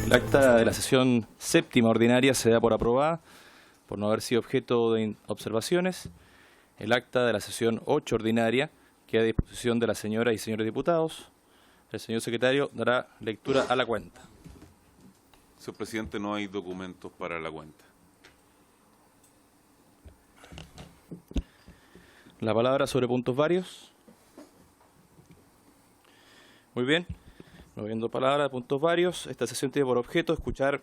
El acta de la sesión séptima ordinaria se da por aprobada por no haber sido objeto de observaciones. El acta de la sesión 8 ordinaria queda a disposición de las señoras y señores diputados. El señor secretario dará lectura a la cuenta. Señor presidente, no hay documentos para la cuenta. La palabra sobre puntos varios. Muy bien. No habiendo palabra de puntos varios, esta sesión tiene por objeto escuchar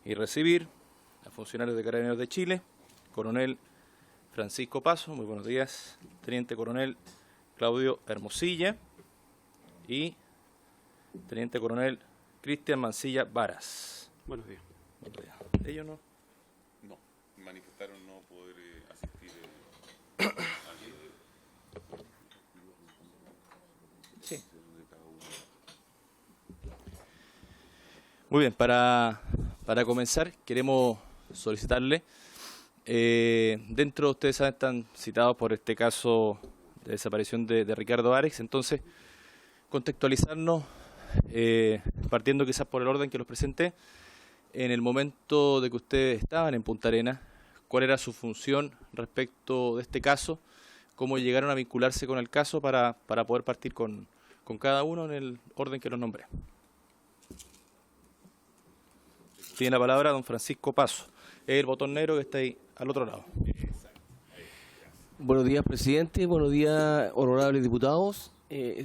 y recibir a funcionarios de Carabineros de Chile, Coronel Francisco Paso, muy buenos días, Teniente Coronel Claudio Hermosilla y Teniente Coronel Cristian Mancilla Varas. Buenos días. Buenos días. ¿Ellos no? No, manifestaron no poder asistir. Sí. Muy bien, para comenzar queremos solicitarle, dentro, ustedes saben, están citados por este caso de desaparición de Ricardo Arex, entonces contextualizarnos, partiendo quizás por el orden que los presenté, en el momento de que ustedes estaban en Punta Arenas, cuál era su función respecto de este caso, cómo llegaron a vincularse con el caso para poder partir con cada uno en el orden que los nombré. Tiene la palabra don Francisco Paso, el botón negro que está ahí al otro lado. Buenos días, presidente. Buenos días, honorables diputados.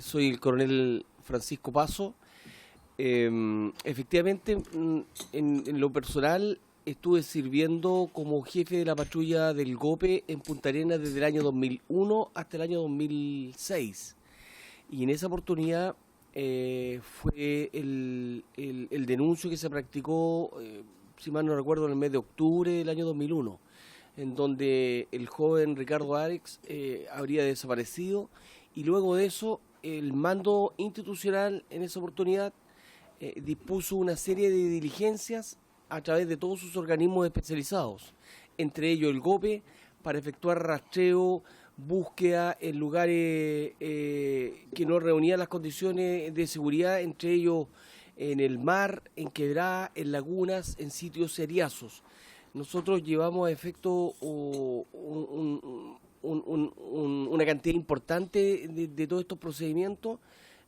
Soy el coronel Francisco Paso. Efectivamente, en lo personal, estuve sirviendo como jefe de la patrulla del GOPE en Punta Arenas desde el año 2001 hasta el año 2006. Y en esa oportunidad fue el denuncio que se practicó, si mal no recuerdo, en el mes de octubre del año 2001, en donde el joven Ricardo Arex habría desaparecido, y luego de eso el mando institucional en esa oportunidad dispuso una serie de diligencias a través de todos sus organismos especializados, entre ellos el GOPE, para efectuar rastreo, búsqueda en lugares que no reunían las condiciones de seguridad, entre ellos en el mar, en quebradas, en lagunas, en sitios seriazos. Nosotros llevamos a efecto una cantidad importante de todos estos procedimientos,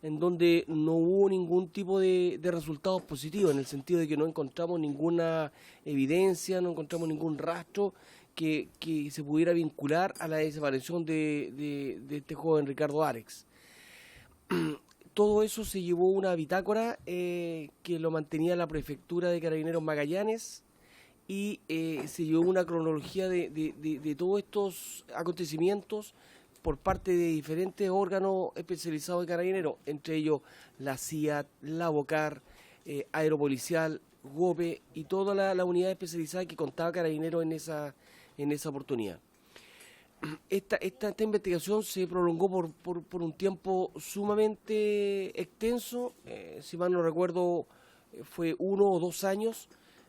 en donde no hubo ningún tipo de resultados positivos, en el sentido de que no encontramos ninguna evidencia, no encontramos ningún rastro que se pudiera vincular a la desaparición de este joven Ricardo Arex. Todo eso se llevó a una bitácora que lo mantenía la Prefectura de Carabineros Magallanes, y se llevó una cronología de todos estos acontecimientos por parte de diferentes órganos especializados de Carabineros, entre ellos la CIAT, la BOCAR, Aeropolicial, GOPE y toda la unidad especializada que contaba Carabineros en esa oportunidad. Esta investigación se prolongó por un tiempo sumamente extenso, si mal no recuerdo fue 1 o 2 años,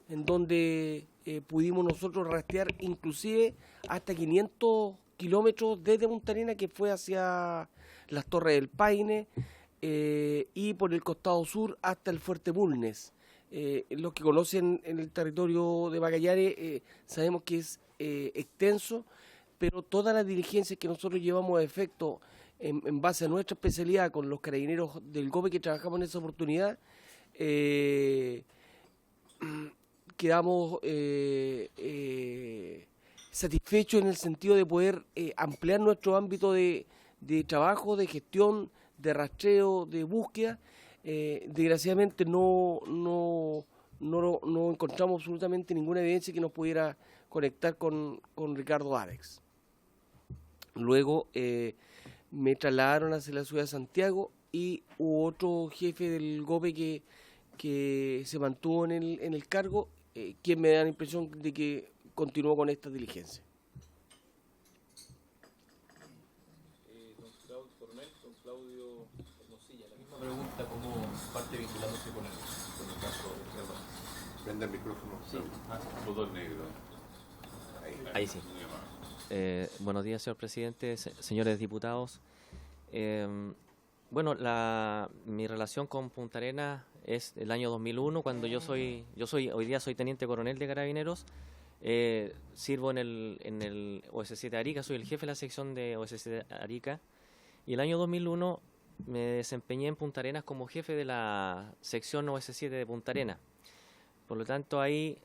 en donde pudimos nosotros rastrear inclusive hasta 500 kilómetros desde Punta Arenas, que fue hacia las Torres del Paine, y por el costado sur hasta el Fuerte Bulnes. Los que conocen en el territorio de Magallanes sabemos que es extenso, pero todas las diligencias que nosotros llevamos a efecto en base a nuestra especialidad con los carabineros del GOPE que trabajamos en esa oportunidad, quedamos satisfechos en el sentido de poder ampliar nuestro ámbito de trabajo, de gestión, de rastreo, de búsqueda. Desgraciadamente no encontramos absolutamente ninguna evidencia que nos pudiera conectar con Ricardo Arex. Luego me trasladaron hacia la ciudad de Santiago, y hubo otro jefe del GOPE que se mantuvo en el cargo, quien me da la impresión de que continuó con esta diligencia. Don Claudio Hermosilla, la misma pregunta, ¿cómo parte vinculándose con el caso de Ricardo Arex? Prende el micrófono. Sí. Botón negro. Ahí sí. Buenos días, señor presidente, señores diputados. Bueno, mi relación con Punta Arenas es el año 2001, cuando hoy día soy teniente coronel de Carabineros. Sirvo en el OS7 Arica, soy el jefe de la sección de OS7 Arica, y el año 2001 me desempeñé en Punta Arenas como jefe de la sección OS7 de Punta Arenas. Por lo tanto, ahí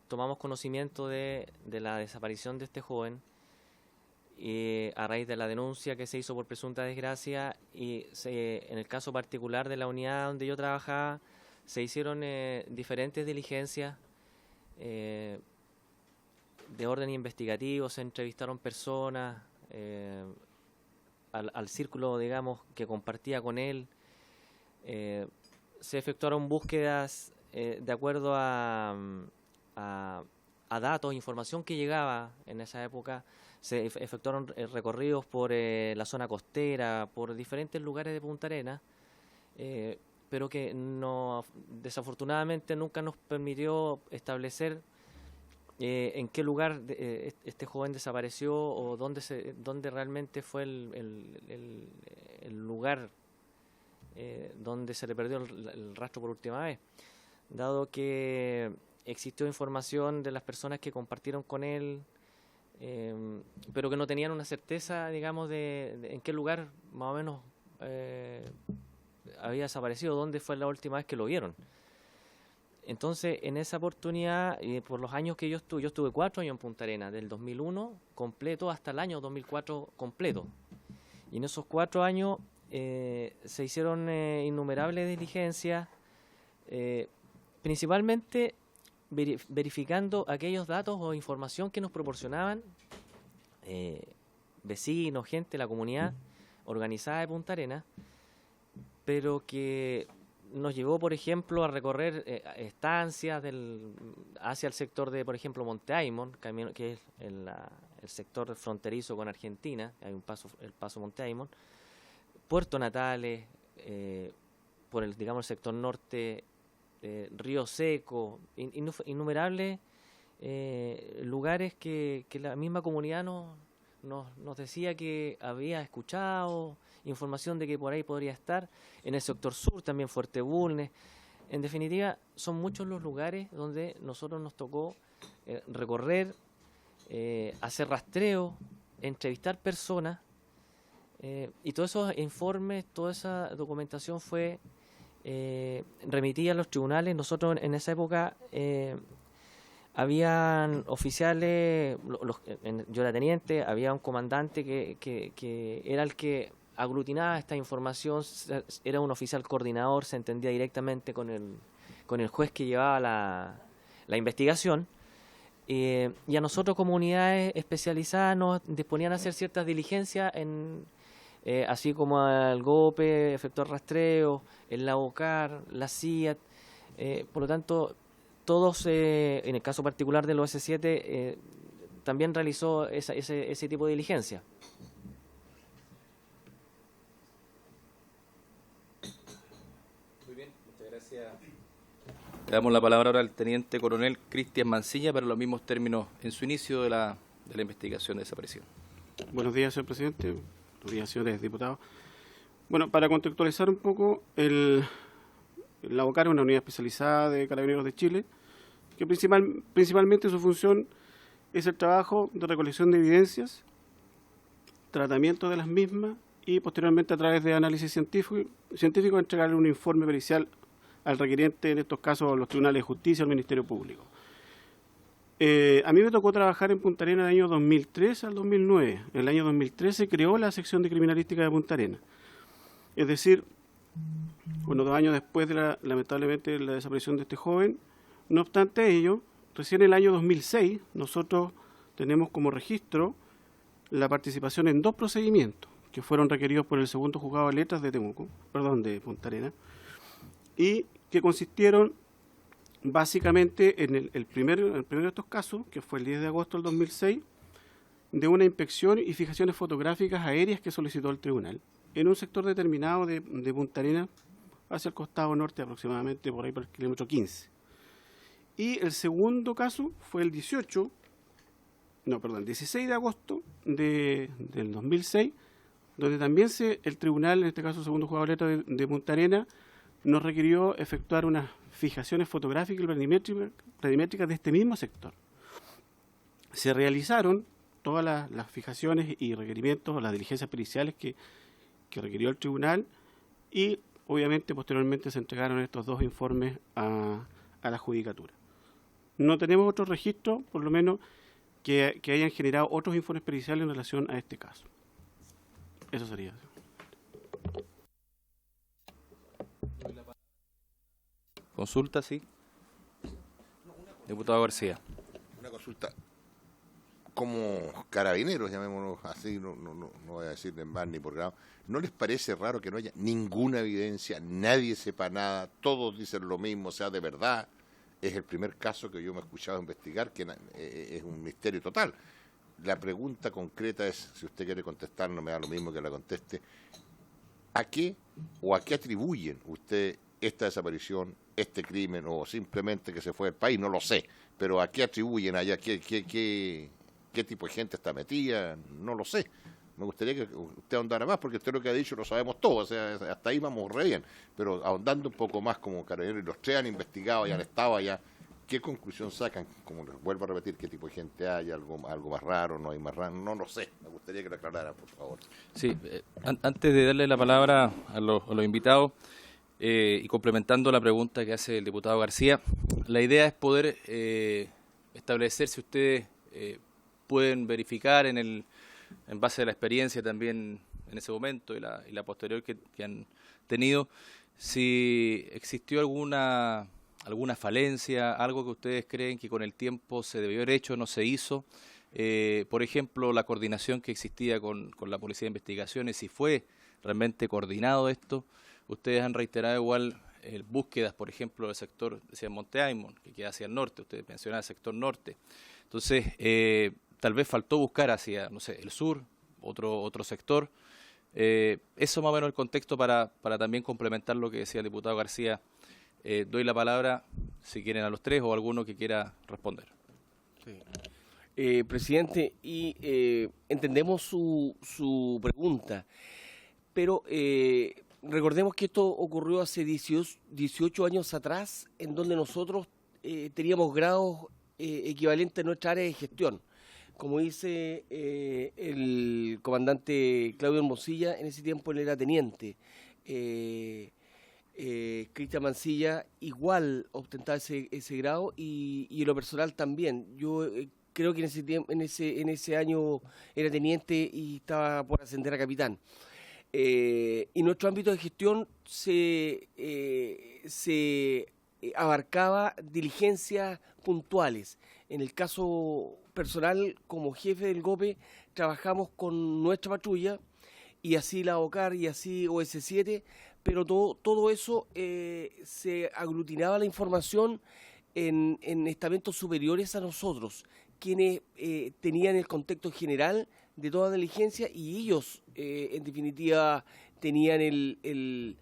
tomamos conocimiento de la desaparición de este joven, y a raíz de la denuncia que se hizo por presunta desgracia, y en el caso particular de la unidad donde yo trabajaba, se hicieron diferentes diligencias de orden investigativo, se entrevistaron personas al círculo, digamos, que compartía con él. Se efectuaron búsquedas de acuerdo a datos, información que llegaba en esa época. Se efectuaron recorridos por la zona costera, por diferentes lugares de Punta Arenas, pero que desafortunadamente nunca nos permitió establecer en qué lugar este joven desapareció, o dónde realmente fue el lugar donde se le perdió el rastro por última vez, dado que existió información de las personas que compartieron con él, pero que no tenían una certeza, digamos, de en qué lugar más o menos había desaparecido, dónde fue la última vez que lo vieron. Entonces, en esa oportunidad, por los años que yo estuve 4 años en Punta Arenas, del 2001 completo hasta el año 2004 completo. Y en esos 4 años se hicieron innumerables diligencias, principalmente verificando aquellos datos o información que nos proporcionaban vecinos, gente de la comunidad organizada de Punta Arenas, pero que nos llevó, por ejemplo, a recorrer estancias hacia el sector de, por ejemplo, Monte Aymon, que es el sector fronterizo con Argentina, hay el paso Monte Aymon, Puerto Natales, por el sector norte, Río Seco, innumerables lugares que la misma comunidad nos decía que había escuchado, información de que por ahí podría estar. En el sector sur también Fuerte Bulnes. En definitiva, son muchos los lugares donde nosotros nos tocó recorrer, hacer rastreo, entrevistar personas, y todos esos informes, toda esa documentación fue remitida a los tribunales. Nosotros en esa época habían oficiales, yo era teniente, había un comandante que era el que aglutinaba esta información, era un oficial coordinador, se entendía directamente con el juez que llevaba la investigación, y a nosotros, como unidades especializadas, nos disponían a hacer ciertas diligencias, así como al GOPE, efectuar rastreo, el LAOCAR, la CIAT. Por lo tanto, todos, en el caso particular del OS7, también realizó ese tipo de diligencia. Muy bien, muchas gracias. Le damos la palabra ahora al teniente coronel Cristian Mancilla para los mismos términos en su inicio de la investigación de desaparición. Buenos días, señor presidente. Buenos días, señores diputados. Bueno, para contextualizar un poco, la OCAR es una unidad especializada de Carabineros de Chile, que principalmente su función es el trabajo de recolección de evidencias, tratamiento de las mismas y posteriormente, a través de análisis científico entregarle un informe pericial al requiriente, en estos casos los tribunales de justicia o el Ministerio Público. A mí me tocó trabajar en Punta Arenas del año 2003 al 2009. En el año 2013 se creó la sección de criminalística de Punta Arenas. Es decir, 2 años después de lamentablemente la desaparición de este joven. No obstante ello, recién en el año 2006 nosotros tenemos como registro la participación en 2 procedimientos que fueron requeridos por el segundo juzgado de letras de de Punta Arenas, y que consistieron básicamente en el primero de estos casos, que fue el 10 de agosto del 2006, de una inspección y fijaciones fotográficas aéreas que solicitó el tribunal en un sector determinado de Punta Arenas, hacia el costado norte, aproximadamente por ahí por el kilómetro 15. Y el segundo caso fue el 16 de agosto del 2006, donde también el tribunal, en este caso el segundo juzgado de letras de Punta Arenas, nos requirió efectuar unas fijaciones fotográficas y planimétricas de este mismo sector. Se realizaron todas las fijaciones y requerimientos o las diligencias periciales que requirió el tribunal y obviamente posteriormente se entregaron estos 2 informes a la judicatura. No tenemos otro registro, por lo menos, que hayan generado otros informes periciales en relación a este caso. Eso sería. Consulta, sí. Diputado García. Una consulta. Como carabineros, llamémoslo así, no voy a decir en más ni por grado, ¿no les parece raro que no haya ninguna evidencia, nadie sepa nada, todos dicen lo mismo, o sea, de verdad? Es el primer caso que yo me he escuchado investigar, que es un misterio total. La pregunta concreta es, si usted quiere contestar, no me da lo mismo que la conteste, ¿a qué o a qué atribuyen usted esta desaparición, este crimen, o simplemente que se fue del país? No lo sé, pero ¿a qué atribuyen allá? ¿Qué tipo de gente está metida? No lo sé. Me gustaría que usted ahondara más, porque usted lo que ha dicho lo sabemos todos, o sea, hasta ahí vamos re bien, pero ahondando un poco más como carabineros, y los 3 han investigado y han estado allá, ¿qué conclusión sacan? Como les vuelvo a repetir, ¿qué tipo de gente hay? ¿Algo más raro? ¿No hay más raro? No lo sé. Me gustaría que lo aclararan, por favor. Sí, antes de darle la palabra a los invitados, y complementando la pregunta que hace el diputado García, la idea es poder establecer si ustedes pueden verificar en base a la experiencia también en ese momento y la posterior que han tenido, si existió alguna falencia, algo que ustedes creen que con el tiempo se debió haber hecho, no se hizo. Por ejemplo, la coordinación que existía con la Policía de Investigaciones, si fue realmente coordinado esto. Ustedes han reiterado igual búsquedas, por ejemplo, del sector, decía Monte Aymon, que queda hacia el norte, ustedes mencionaban el sector norte. Entonces, tal vez faltó buscar hacia, no sé, el sur, otro sector. Eso más o menos el contexto para también complementar lo que decía el diputado García. Doy la palabra, si quieren, a los 3 o a alguno que quiera responder. Sí. Presidente, y entendemos su pregunta, pero recordemos que esto ocurrió hace 18 años atrás, en donde nosotros teníamos grados equivalentes a nuestra área de gestión. Como dice el comandante Claudio Hermosilla, en ese tiempo él era teniente. Cristian Mancilla igual ostentaba ese grado y en lo personal también. Yo creo que en ese año era teniente y estaba por ascender a capitán. Y nuestro ámbito de gestión se abarcaba diligencias puntuales. En el caso personal, como jefe del GOPE, trabajamos con nuestra patrulla, y así la OCAR y así OS7, pero todo eso se aglutinaba la información en estamentos superiores a nosotros, quienes tenían el contexto general de toda diligencia, y ellos, en definitiva, tenían el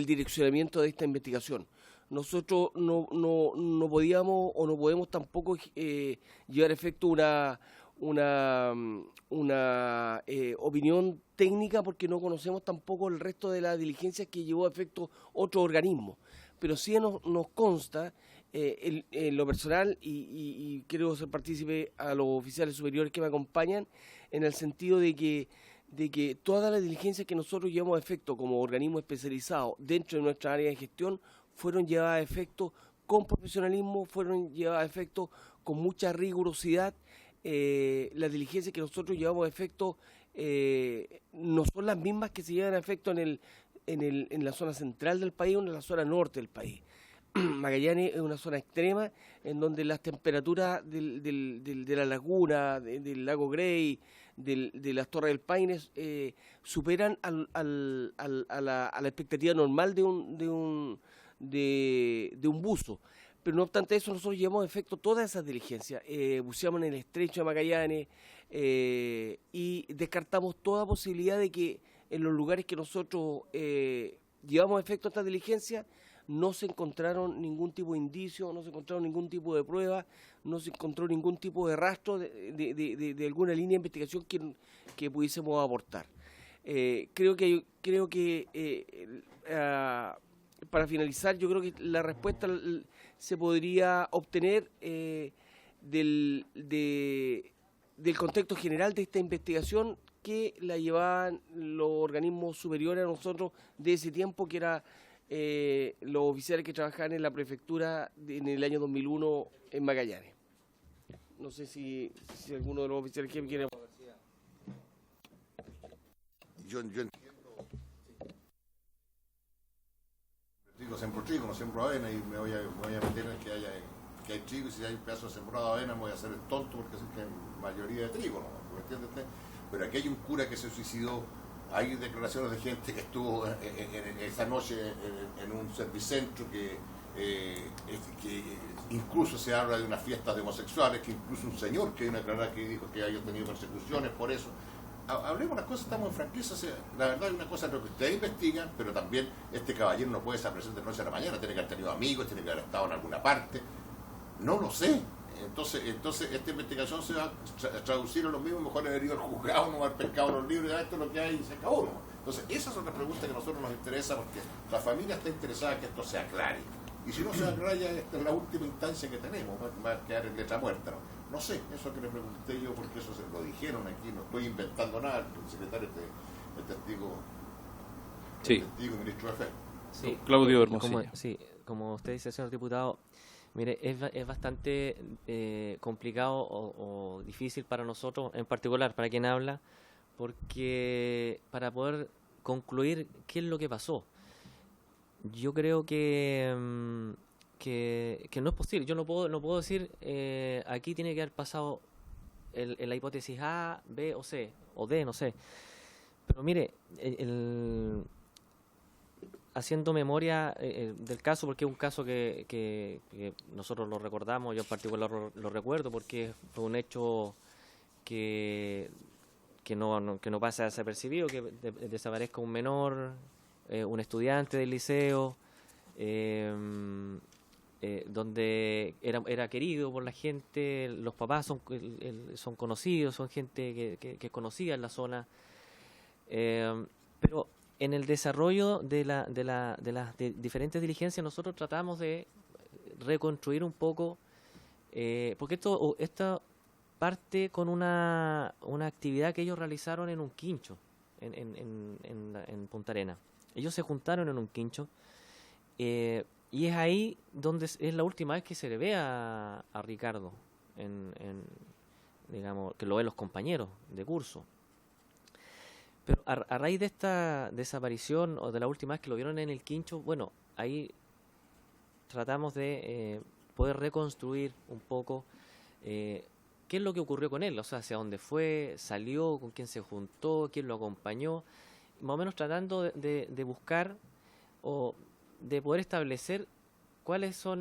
direccionamiento de esta investigación. Nosotros no podíamos o no podemos tampoco llevar a efecto una opinión técnica, porque no conocemos tampoco el resto de las diligencias que llevó a efecto otro organismo. Pero sí nos consta, en lo personal, y quiero ser partícipe a los oficiales superiores que me acompañan, en el sentido de que todas las diligencias que nosotros llevamos a efecto como organismo especializado dentro de nuestra área de gestión fueron llevadas a efecto con profesionalismo, fueron llevadas a efecto con mucha rigurosidad. Las diligencias que nosotros llevamos a efecto no son las mismas que se llevan a efecto en la zona central del país o en la zona norte del país. Magallanes es una zona extrema en donde las temperaturas de la laguna, del lago Grey, de las Torres del Paine superan a la expectativa normal de un buzo. Pero no obstante eso, nosotros llevamos a efecto todas esas diligencias. Buceamos en el estrecho de Magallanes y descartamos toda posibilidad de que en los lugares que nosotros llevamos a efecto estas diligencias no se encontraron ningún tipo de indicio, no se encontraron ningún tipo de prueba, no se encontró ningún tipo de rastro de alguna línea de investigación que pudiésemos aportar. Creo que para finalizar, yo creo que la respuesta se podría obtener del contexto general de esta investigación que la llevaban los organismos superiores a nosotros de ese tiempo, que era los oficiales que trabajaban en la prefectura en el año 2001 en Magallanes. No sé si alguno de los oficiales que quiere... Yo entiendo. Sembro trigo, no sembro avena y me voy a meter en que hay trigo, y si hay pedazos sembrado de avena me voy a hacer el tonto porque es que hay mayoría de trigo, ¿no? ¿Me entiende usted? Pero aquí hay un cura que se suicidó, hay declaraciones de gente que estuvo esa noche en un servicentro que incluso se habla de unas fiestas de homosexuales, que incluso un señor que hay una declarada que dijo que había tenido persecuciones por eso. Hablemos las cosas, estamos en franqueza, o sea, la verdad es una cosa lo que ustedes investigan, pero también este caballero no puede estar presente de noche a la mañana, tiene que haber tenido amigos, tiene que haber estado en alguna parte, no lo sé. Entonces esta investigación se va a traducir en lo mismo, mejor haber ido al juzgado, no haber pescado los libros, esto es lo que hay y se acabó, ¿no? Entonces esas son las preguntas que a nosotros nos interesa, porque la familia está interesada en que esto se aclare. Y si no se aclara, ya esta es la última instancia que tenemos, va a quedar en letra muerta, ¿no? No sé, eso que le pregunté yo, porque eso se lo dijeron aquí, no estoy inventando nada, el secretario es testigo, Sí. testigo ministro de Fe. Sí, Claudio como, Hermosilla. sí, como usted dice, señor diputado, mire, es bastante complicado o difícil para nosotros, en particular para quien habla, porque para poder concluir qué es lo que pasó, yo creo que no es posible. Yo no puedo decir aquí tiene que haber pasado la hipótesis A, B o C, o D, no sé. Pero mire, haciendo memoria del caso, porque es un caso que nosotros lo recordamos, yo en particular lo recuerdo, porque fue un hecho que no pasa desapercibido, que desaparezca un menor, un estudiante del liceo, donde era querido por la gente, los papás son conocidos, son gente que conocida en la zona, pero en el desarrollo de las diferentes diligencias nosotros tratamos de reconstruir un poco, porque esto parte con una actividad que ellos realizaron en un quincho en Punta Arenas. Ellos se juntaron en un quincho, y es ahí donde es la última vez que se le ve a Ricardo, digamos, que lo ven los compañeros de curso. Pero a raíz de esta desaparición, o de la última vez que lo vieron en el quincho, bueno, ahí tratamos de poder reconstruir un poco qué es lo que ocurrió con él, o sea, hacia dónde fue, salió, con quién se juntó, quién lo acompañó, más o menos tratando de buscar o de poder establecer cuáles son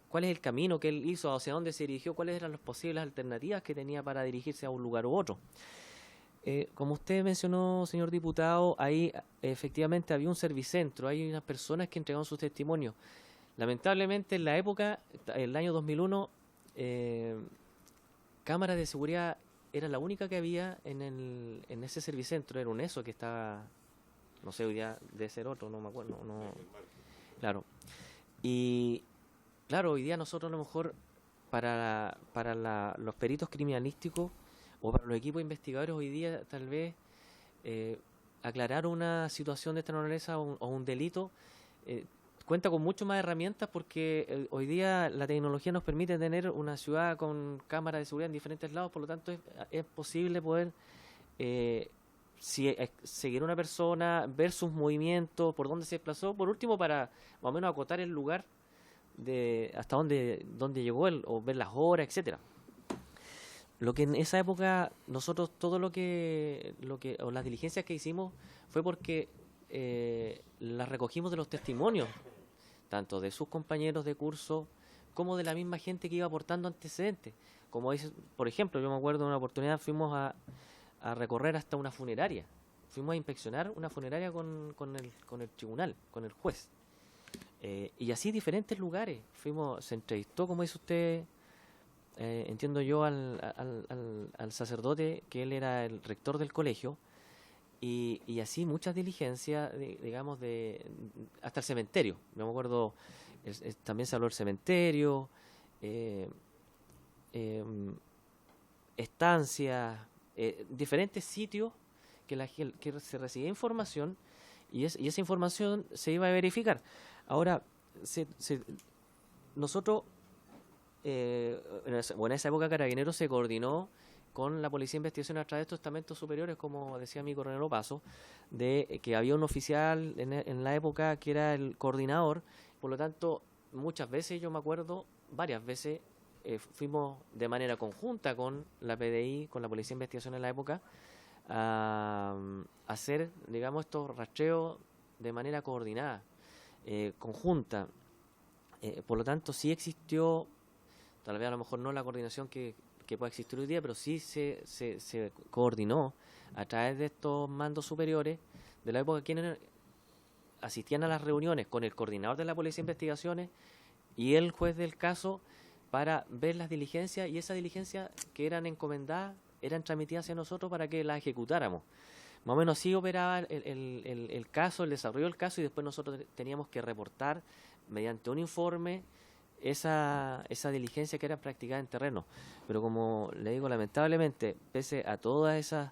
cuál es el camino que él hizo, hacia dónde se dirigió, cuáles eran las posibles alternativas que tenía para dirigirse a un lugar u otro. Como usted mencionó, señor diputado, ahí efectivamente había un servicentro, hay unas personas que entregaron sus testimonios. Lamentablemente en la época, el año 2001, cámaras de seguridad era la única que había en ese servicentro, era un ESO que estaba, no sé, hoy día debe ser otro, no me acuerdo. No. Claro. Y claro, hoy día nosotros a lo mejor para los peritos criminalísticos o para los equipos investigadores hoy día tal vez aclarar una situación de esta naturaleza o un delito cuenta con mucho más herramientas, porque hoy día la tecnología nos permite tener una ciudad con cámaras de seguridad en diferentes lados, por lo tanto es posible poder seguir una persona, ver sus movimientos, por dónde se desplazó, por último para más o menos acotar el lugar de hasta dónde llegó él, o ver las horas, etcétera. Lo que en esa época nosotros todo lo que o las diligencias que hicimos fue porque las recogimos de los testimonios tanto de sus compañeros de curso como de la misma gente que iba aportando antecedentes. Como dice, por ejemplo, yo me acuerdo de una oportunidad, fuimos a recorrer hasta una funeraria, fuimos a inspeccionar una funeraria con el tribunal, con el juez, y así diferentes lugares. Se entrevistó, como dice usted, entiendo yo, al sacerdote, que él era el rector del colegio, y así muchas diligencias, digamos, hasta el cementerio. Me acuerdo, también se habló del cementerio, estancias, diferentes sitios que se recibía información y esa información se iba a verificar. Ahora, nosotros, en esa época Carabineros se coordinó con la Policía de Investigación a través de estos estamentos superiores, como decía mi coronel Opaso, de que había un oficial en la época que era el coordinador. Por lo tanto, muchas veces, yo me acuerdo, varias veces, fuimos de manera conjunta con la PDI, con la Policía de Investigación en la época, a hacer, digamos, estos rastreos de manera coordinada, conjunta. Por lo tanto, sí existió, tal vez a lo mejor no la coordinación que pueda existir hoy día, pero sí se coordinó a través de estos mandos superiores de la época, quienes asistían a las reuniones con el coordinador de la Policía de Investigaciones y el juez del caso para ver las diligencias, y esas diligencias que eran encomendadas eran transmitidas hacia nosotros para que las ejecutáramos. Más o menos así operaba el caso, el desarrollo del caso, y después nosotros teníamos que reportar mediante un informe esa diligencia que era practicada en terreno. Pero como le digo, lamentablemente, pese a todas esas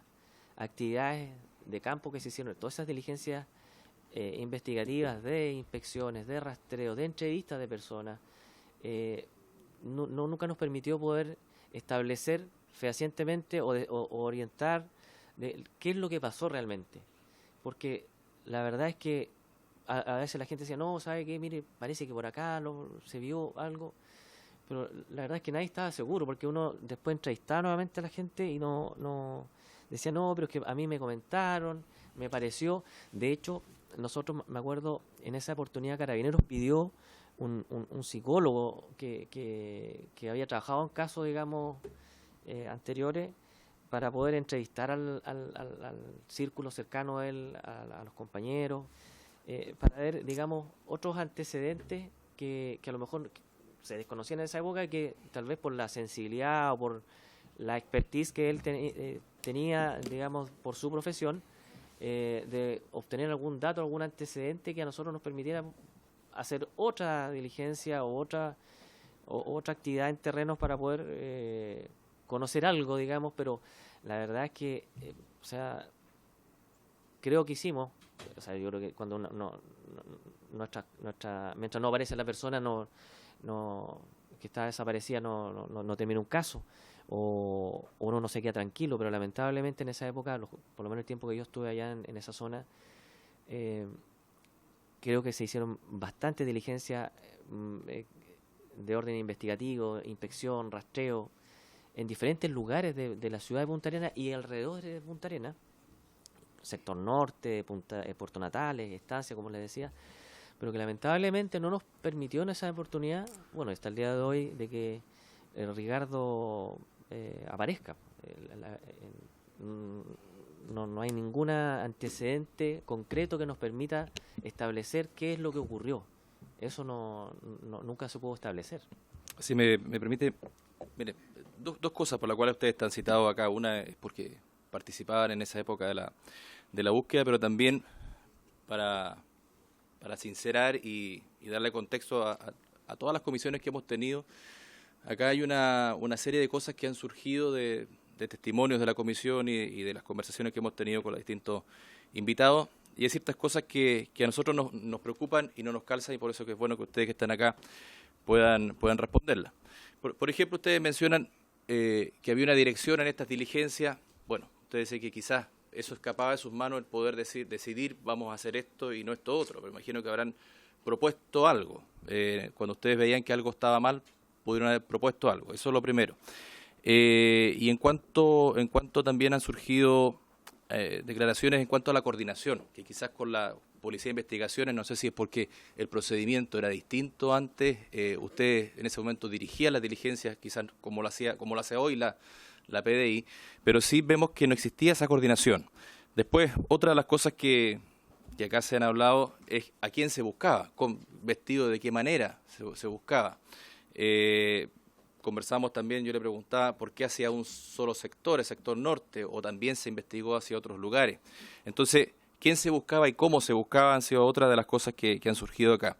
actividades de campo que se hicieron, todas esas diligencias investigativas, de inspecciones, de rastreo, de entrevistas de personas, nunca nos permitió poder establecer fehacientemente o orientar de qué es lo que pasó realmente. Porque la verdad es que a veces la gente decía, no, ¿sabe qué? Mire, parece que por acá se vio algo. Pero la verdad es que nadie estaba seguro, porque uno después entrevistaba nuevamente a la gente y no decía, no, pero es que a mí me comentaron, me pareció. De hecho, nosotros, me acuerdo, en esa oportunidad Carabineros pidió un psicólogo que había trabajado en casos, digamos, anteriores, para poder entrevistar al círculo cercano a él, a los compañeros, para ver, digamos, otros antecedentes que a lo mejor se desconocían en esa época, y que tal vez por la sensibilidad o por la expertise que él tenía, digamos, por su profesión, de obtener algún dato, algún antecedente que a nosotros nos permitiera hacer otra diligencia o otra actividad en terrenos para poder conocer algo, digamos. Pero la verdad es que, o sea, creo que hicimos, o sea, yo creo que cuando mientras no aparece la persona que está desaparecida, no termina un caso, o uno no se queda tranquilo. Pero lamentablemente en esa época, por lo menos el tiempo que yo estuve allá en esa zona, creo que se hicieron bastantes diligencias de orden investigativo, inspección, rastreo, en diferentes lugares de la ciudad de Punta Arenas y alrededor de Punta Arenas, sector norte, Puerto Natales, Estancia, como les decía, pero que lamentablemente no nos permitió en esa oportunidad, bueno, hasta el día de hoy, de que Ricardo aparezca. No hay ningún antecedente concreto que nos permita establecer qué es lo que ocurrió. Eso nunca se pudo establecer. Si me permite, mire, dos cosas por las cuales ustedes están citados acá. Una es porque participaban en esa época de la búsqueda, pero también para sincerar y darle contexto a todas las comisiones que hemos tenido. Acá hay una serie de cosas que han surgido de testimonios de la comisión y de las conversaciones que hemos tenido con los distintos invitados, y hay ciertas cosas que a nosotros nos preocupan y no nos calzan, y por eso que es bueno que ustedes que están acá puedan responderlas. Por ejemplo, ustedes mencionan que había una dirección en estas diligencias. Bueno, ustedes dicen que quizás eso escapaba de sus manos, el poder decidir vamos a hacer esto y no esto otro, pero imagino que habrán propuesto algo. Cuando ustedes veían que algo estaba mal, pudieron haber propuesto algo. Eso es lo primero. Y en cuanto también han surgido declaraciones en cuanto a la coordinación, que quizás con la Policía de Investigaciones, no sé si es porque el procedimiento era distinto antes, usted en ese momento dirigía las diligencias, quizás como lo hace hoy la PDI, pero sí vemos que no existía esa coordinación. Después, otra de las cosas que acá se han hablado es a quién se buscaba, vestido de qué manera se buscaba. conversamos también, yo le preguntaba por qué hacia un solo sector, el sector norte, o también se investigó hacia otros lugares. Entonces, quién se buscaba y cómo se buscaba han sido otras de las cosas que han surgido acá.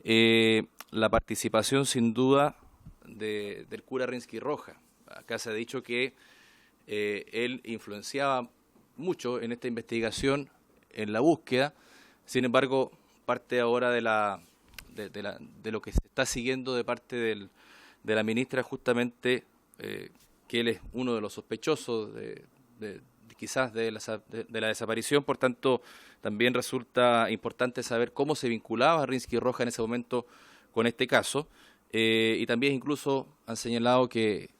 La participación, sin duda, del cura Rinsky Roja. Acá se ha dicho que él influenciaba mucho en esta investigación, en la búsqueda. Sin embargo, parte ahora de lo que se está siguiendo de parte de la ministra, justamente que él es uno de los sospechosos quizás de la desaparición. Por tanto, también resulta importante saber cómo se vinculaba Rinsky Roja en ese momento con este caso, y también incluso han señalado que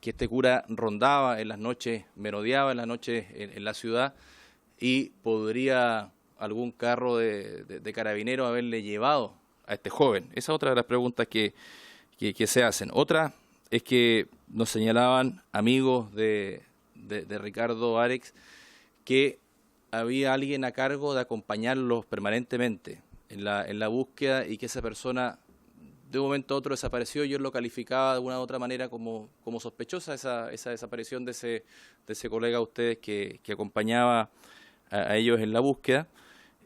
este cura rondaba en las noches, merodeaba en las noches en la ciudad, y podría algún carro de carabineros haberle llevado a este joven. Esa es otra de las preguntas que se hacen. Otra es que nos señalaban amigos de Ricardo Arex que había alguien a cargo de acompañarlos permanentemente en la búsqueda, y que esa persona de un momento a otro desapareció, y él lo calificaba de una u otra manera como sospechosa esa desaparición de ese colega de ustedes que acompañaba a ellos en la búsqueda.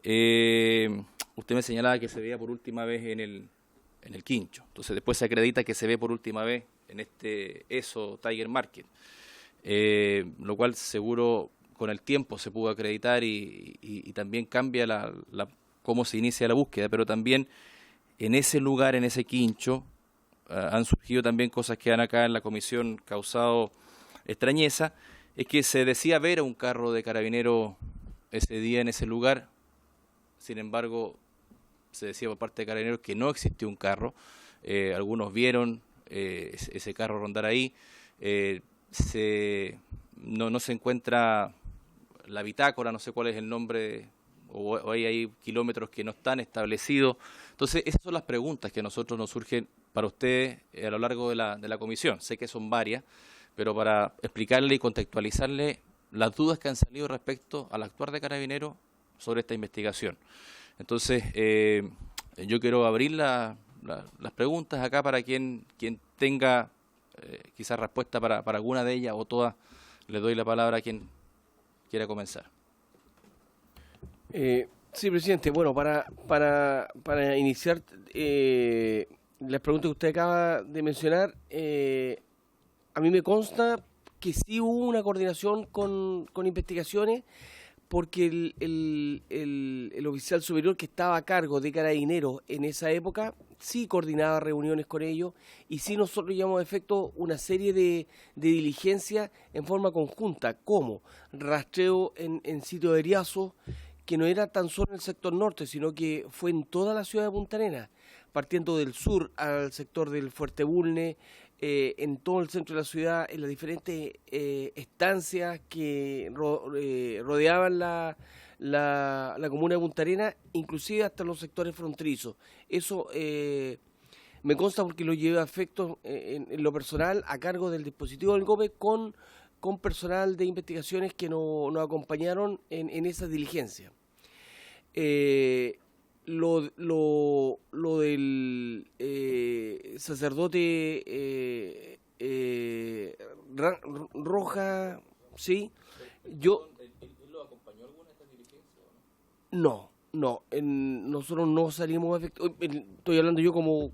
Usted me señalaba que se veía por última vez en el Quincho, entonces después se acredita que se ve por última vez en ESO Tiger Market, lo cual seguro con el tiempo se pudo acreditar, y también cambia cómo se inicia la búsqueda, pero también en ese lugar, en ese Quincho, han surgido también cosas que han acá en la comisión causado extrañeza. Es que se decía ver a un carro de carabineros ese día en ese lugar. Sin embargo, se decía por parte de carabineros que no existió un carro. Algunos vieron ese carro rondar ahí. No se encuentra la bitácora, no sé cuál es el nombre, o hay kilómetros que no están establecidos. Entonces, esas son las preguntas que a nosotros nos surgen para ustedes a lo largo de la comisión. Sé que son varias, pero para explicarle y contextualizarle las dudas que han salido respecto al actuar de Carabineros sobre esta investigación. Entonces, yo quiero abrir las preguntas acá para quien tenga quizás respuesta para alguna de ellas o todas. Le doy la palabra a quien quiera comenzar. Sí, presidente. Bueno, para iniciar las preguntas que usted acaba de mencionar, a mí me consta que sí hubo una coordinación con investigaciones, porque el oficial superior que estaba a cargo de Carabineros en esa época sí coordinaba reuniones con ellos, y sí nosotros llevamos a efecto una serie de diligencias en forma conjunta, como rastreo en sitio de Eriazo, que no era tan solo en el sector norte, sino que fue en toda la ciudad de Punta Arenas, partiendo del sur al sector del Fuerte Bulne, en todo el centro de la ciudad, en las diferentes estancias que rodeaban la comuna de Punta Arenas, inclusive hasta los sectores fronterizos. Eso me consta porque lo llevé a efecto en lo personal a cargo del dispositivo del GOPE con personal de investigaciones que nos acompañaron en esa diligencia. Lo del sacerdote Roja, sí. Yo ¿Él lo acompañó alguna de estas diligencias o no, nosotros no salimos a efecto. Estoy hablando yo como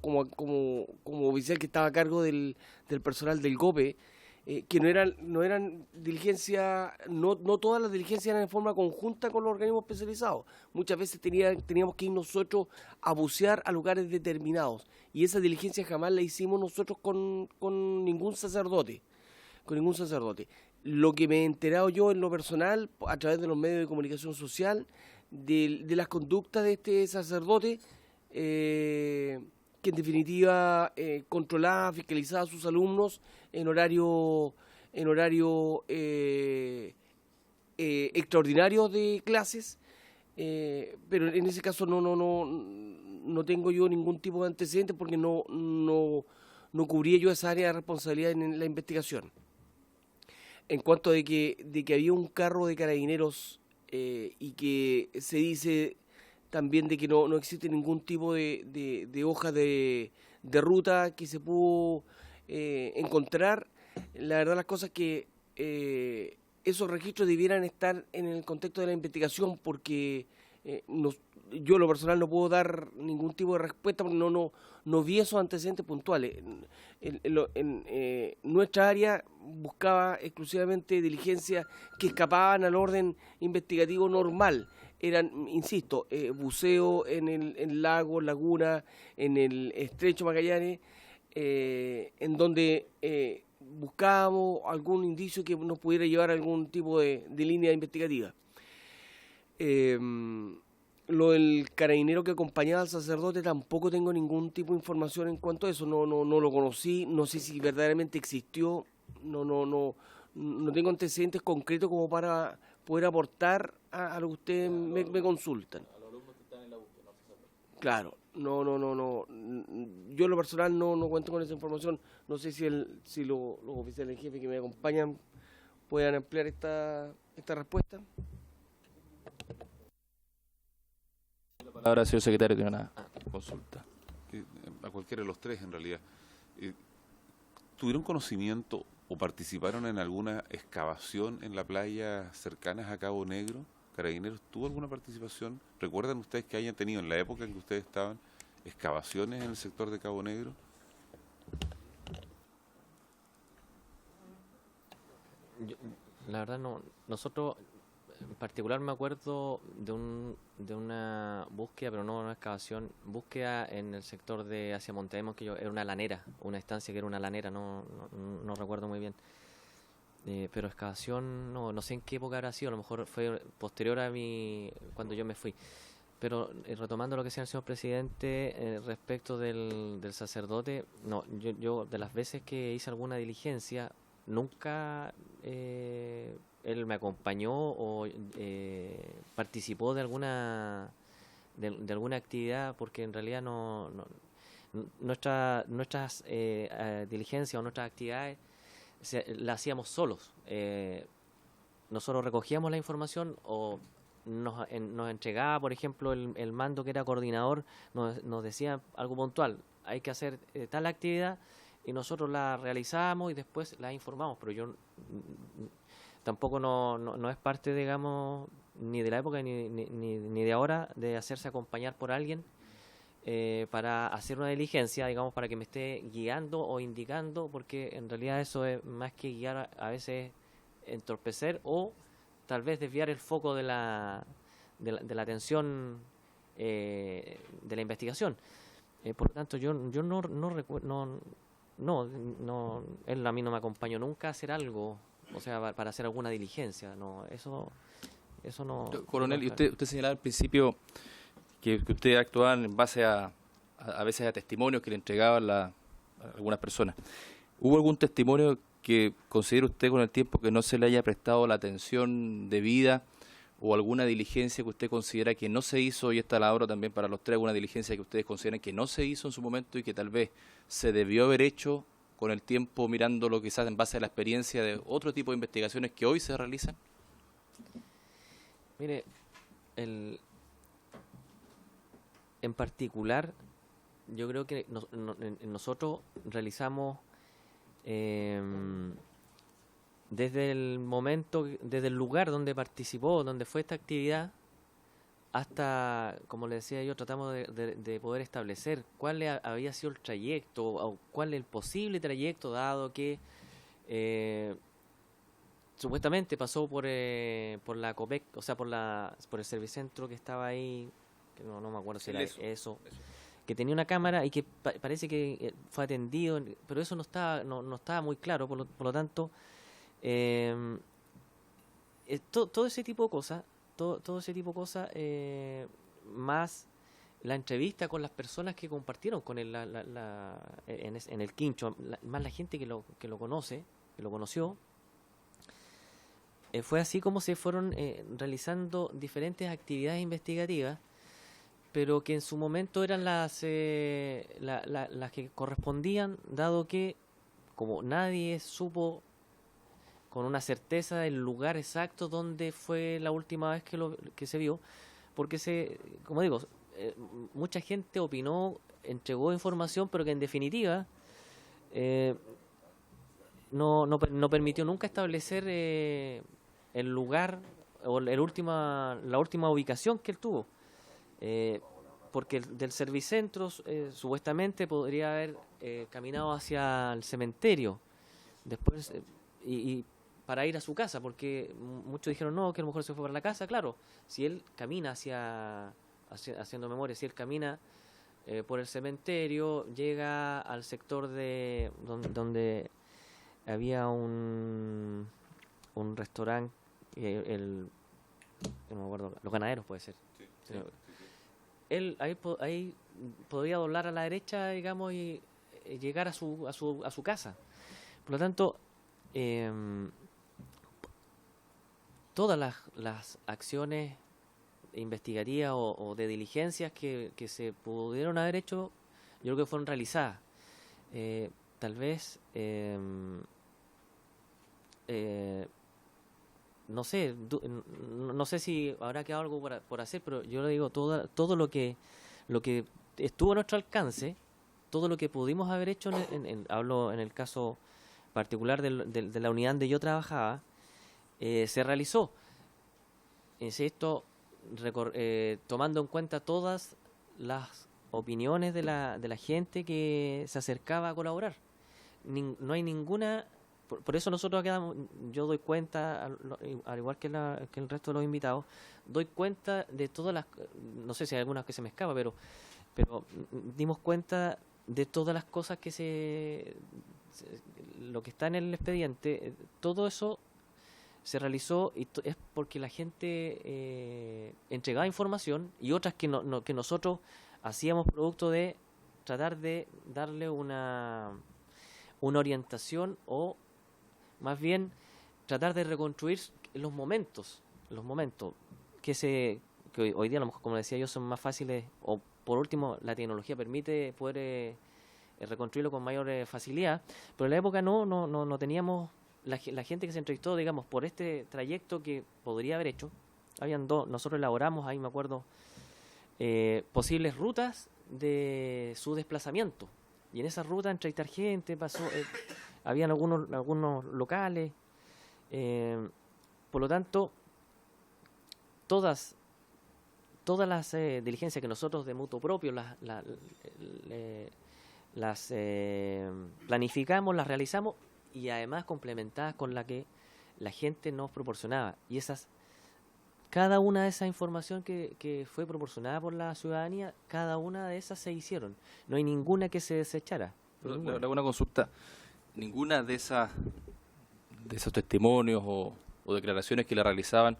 oficial que estaba a cargo del personal del GOPE. Que no eran diligencias, no todas las diligencias eran en forma conjunta con los organismos especializados. Muchas veces teníamos que ir nosotros a bucear a lugares determinados, y esa diligencia jamás la hicimos nosotros con ningún sacerdote. Lo que me he enterado yo en lo personal, a través de los medios de comunicación social, de las conductas de este sacerdote, que en definitiva controlaba, fiscalizaba a sus alumnos en horario extraordinario de clases, pero en ese caso no tengo yo ningún tipo de antecedente, porque no cubría yo esa área de responsabilidad en la investigación. En cuanto de que había un carro de Carabineros y que se dice también de que no existe ningún tipo de hoja de ruta que se pudo encontrar, la verdad, las cosas que esos registros debieran estar en el contexto de la investigación, porque yo en lo personal no puedo dar ningún tipo de respuesta porque no vi esos antecedentes puntuales. Nuestra área buscaba exclusivamente diligencias que escapaban al orden investigativo normal. Eran, insisto, buceo en el lago, laguna, en el estrecho Magallanes, en donde buscábamos algún indicio que nos pudiera llevar a algún tipo de línea investigativa. Lo del carabinero que acompañaba al sacerdote tampoco tengo ningún tipo de información en cuanto a eso, no lo conocí, no sé si verdaderamente existió, no tengo antecedentes concretos como para poder aportar a lo que ustedes me consultan. A los alumnos que están en la búsqueda, no se sabe. Claro, no. Yo en lo personal no cuento con esa información. No sé si los oficiales en jefe que me acompañan puedan ampliar esta respuesta. Ahora, señor secretario, tiene una consulta. A cualquiera de los tres, en realidad. ¿Tuvieron conocimiento o participaron en alguna excavación en la playa cercanas a Cabo Negro? ¿Carabineros tuvo alguna participación? ¿Recuerdan ustedes que hayan tenido en la época en que ustedes estaban excavaciones en el sector de Cabo Negro? La verdad no. Nosotros en particular me acuerdo de una búsqueda, pero no una excavación, búsqueda en el sector de hacia Montevideo, que era una lanera, una estancia que era una lanera, no recuerdo muy bien. Pero excavación, no sé en qué época habrá sido, a lo mejor fue posterior a cuando yo me fui. Pero retomando lo que decía el señor presidente respecto del sacerdote, no, yo de las veces que hice alguna diligencia, nunca él me acompañó o participó de alguna actividad, porque en realidad nuestras diligencias o nuestras actividades las hacíamos solos. Nosotros recogíamos la información o nos entregaba, por ejemplo, el mando que era coordinador, nos decía algo puntual, hay que hacer tal actividad, y nosotros la realizábamos y después la informamos, pero yo tampoco no es parte, digamos, ni de la época ni de ahora, de hacerse acompañar por alguien para hacer una diligencia, digamos, para que me esté guiando o indicando, porque en realidad eso es más que guiar, a veces entorpecer o tal vez desviar el foco de la atención de la investigación. Por lo tanto, yo no recuerdo, él a mí no me acompañó nunca a hacer algo, o sea, para hacer alguna diligencia, no, eso no. Coronel, y usted señalaba al principio que usted actuaba en base a veces a testimonios que le entregaban a algunas personas. ¿Hubo algún testimonio que considere usted con el tiempo que no se le haya prestado la atención debida, o alguna diligencia que usted considera que no se hizo, y esta la abro también para los tres, alguna diligencia que ustedes consideren que no se hizo en su momento y que tal vez se debió haber hecho con el tiempo, mirándolo quizás en base a la experiencia de otro tipo de investigaciones que hoy se realizan? Mire, en particular, yo creo que nosotros realizamos desde el lugar donde participó, donde fue esta actividad, hasta, como le decía yo, tratamos de poder establecer cuál había sido el trayecto, o cuál el posible trayecto, dado que supuestamente pasó por la COPEC, o sea, por el servicentro que estaba ahí, que no me acuerdo si era eso, que tenía una cámara y que parece que fue atendido, pero eso no estaba muy claro, por lo tanto, todo ese tipo de cosas, más la entrevista con las personas que compartieron con él en el quincho, más la gente que lo conoce, que lo conoció, fue así como se fueron realizando diferentes actividades investigativas, pero que en su momento eran las que correspondían, dado que como nadie supo con una certeza el lugar exacto donde fue la última vez que se vio, porque como digo, mucha gente opinó, entregó información, pero que en definitiva no permitió nunca establecer el lugar o la última ubicación que él tuvo. Porque del Servicentro supuestamente podría haber caminado hacia el cementerio después y para ir a su casa, porque muchos dijeron no, que a lo mejor se fue para la casa. Claro, si él camina haciendo memoria, si él camina por el cementerio, llega al sector de donde había un restaurante, no me acuerdo, Los Ganaderos puede ser. Sí. Él ahí podría doblar a la derecha, digamos, y llegar a su casa. Por lo tanto, todas las acciones investigativas o de diligencias que se pudieron haber hecho, yo creo que fueron realizadas. Tal vez, no sé si habrá quedado algo por hacer, pero yo le digo, todo lo que estuvo a nuestro alcance, todo lo que pudimos haber hecho, hablo en el caso particular de la unidad donde yo trabajaba, se realizó. Insisto, tomando en cuenta todas las opiniones de la gente que se acercaba a colaborar. No hay ninguna. Por eso nosotros quedamos, yo doy cuenta, al igual que el resto de los invitados, doy cuenta de todas las, no sé si hay algunas que se me escapa, pero dimos cuenta de todas las cosas lo que está en el expediente, todo eso se realizó y es porque la gente entregaba información y otras que nosotros hacíamos producto de tratar de darle una orientación o más bien tratar de reconstruir los momentos que hoy día, a lo mejor, como decía yo, son más fáciles, o por último la tecnología permite poder reconstruirlo con mayor facilidad, pero en la época no teníamos la gente que se entrevistó, digamos, por este trayecto que podría haber hecho. Habían nosotros elaboramos, ahí me acuerdo, posibles rutas de su desplazamiento, y en esa ruta entrevistar gente, habían algunos locales, por lo tanto todas las diligencias que nosotros de mutuo propio las planificamos, las realizamos, y además complementadas con la que la gente nos proporcionaba, y cada una de esa información que fue proporcionada por la ciudadanía, cada una de esas se hicieron, no hay ninguna que se desechara. Le hago una consulta. ¿Ninguna de esos testimonios o declaraciones que le realizaban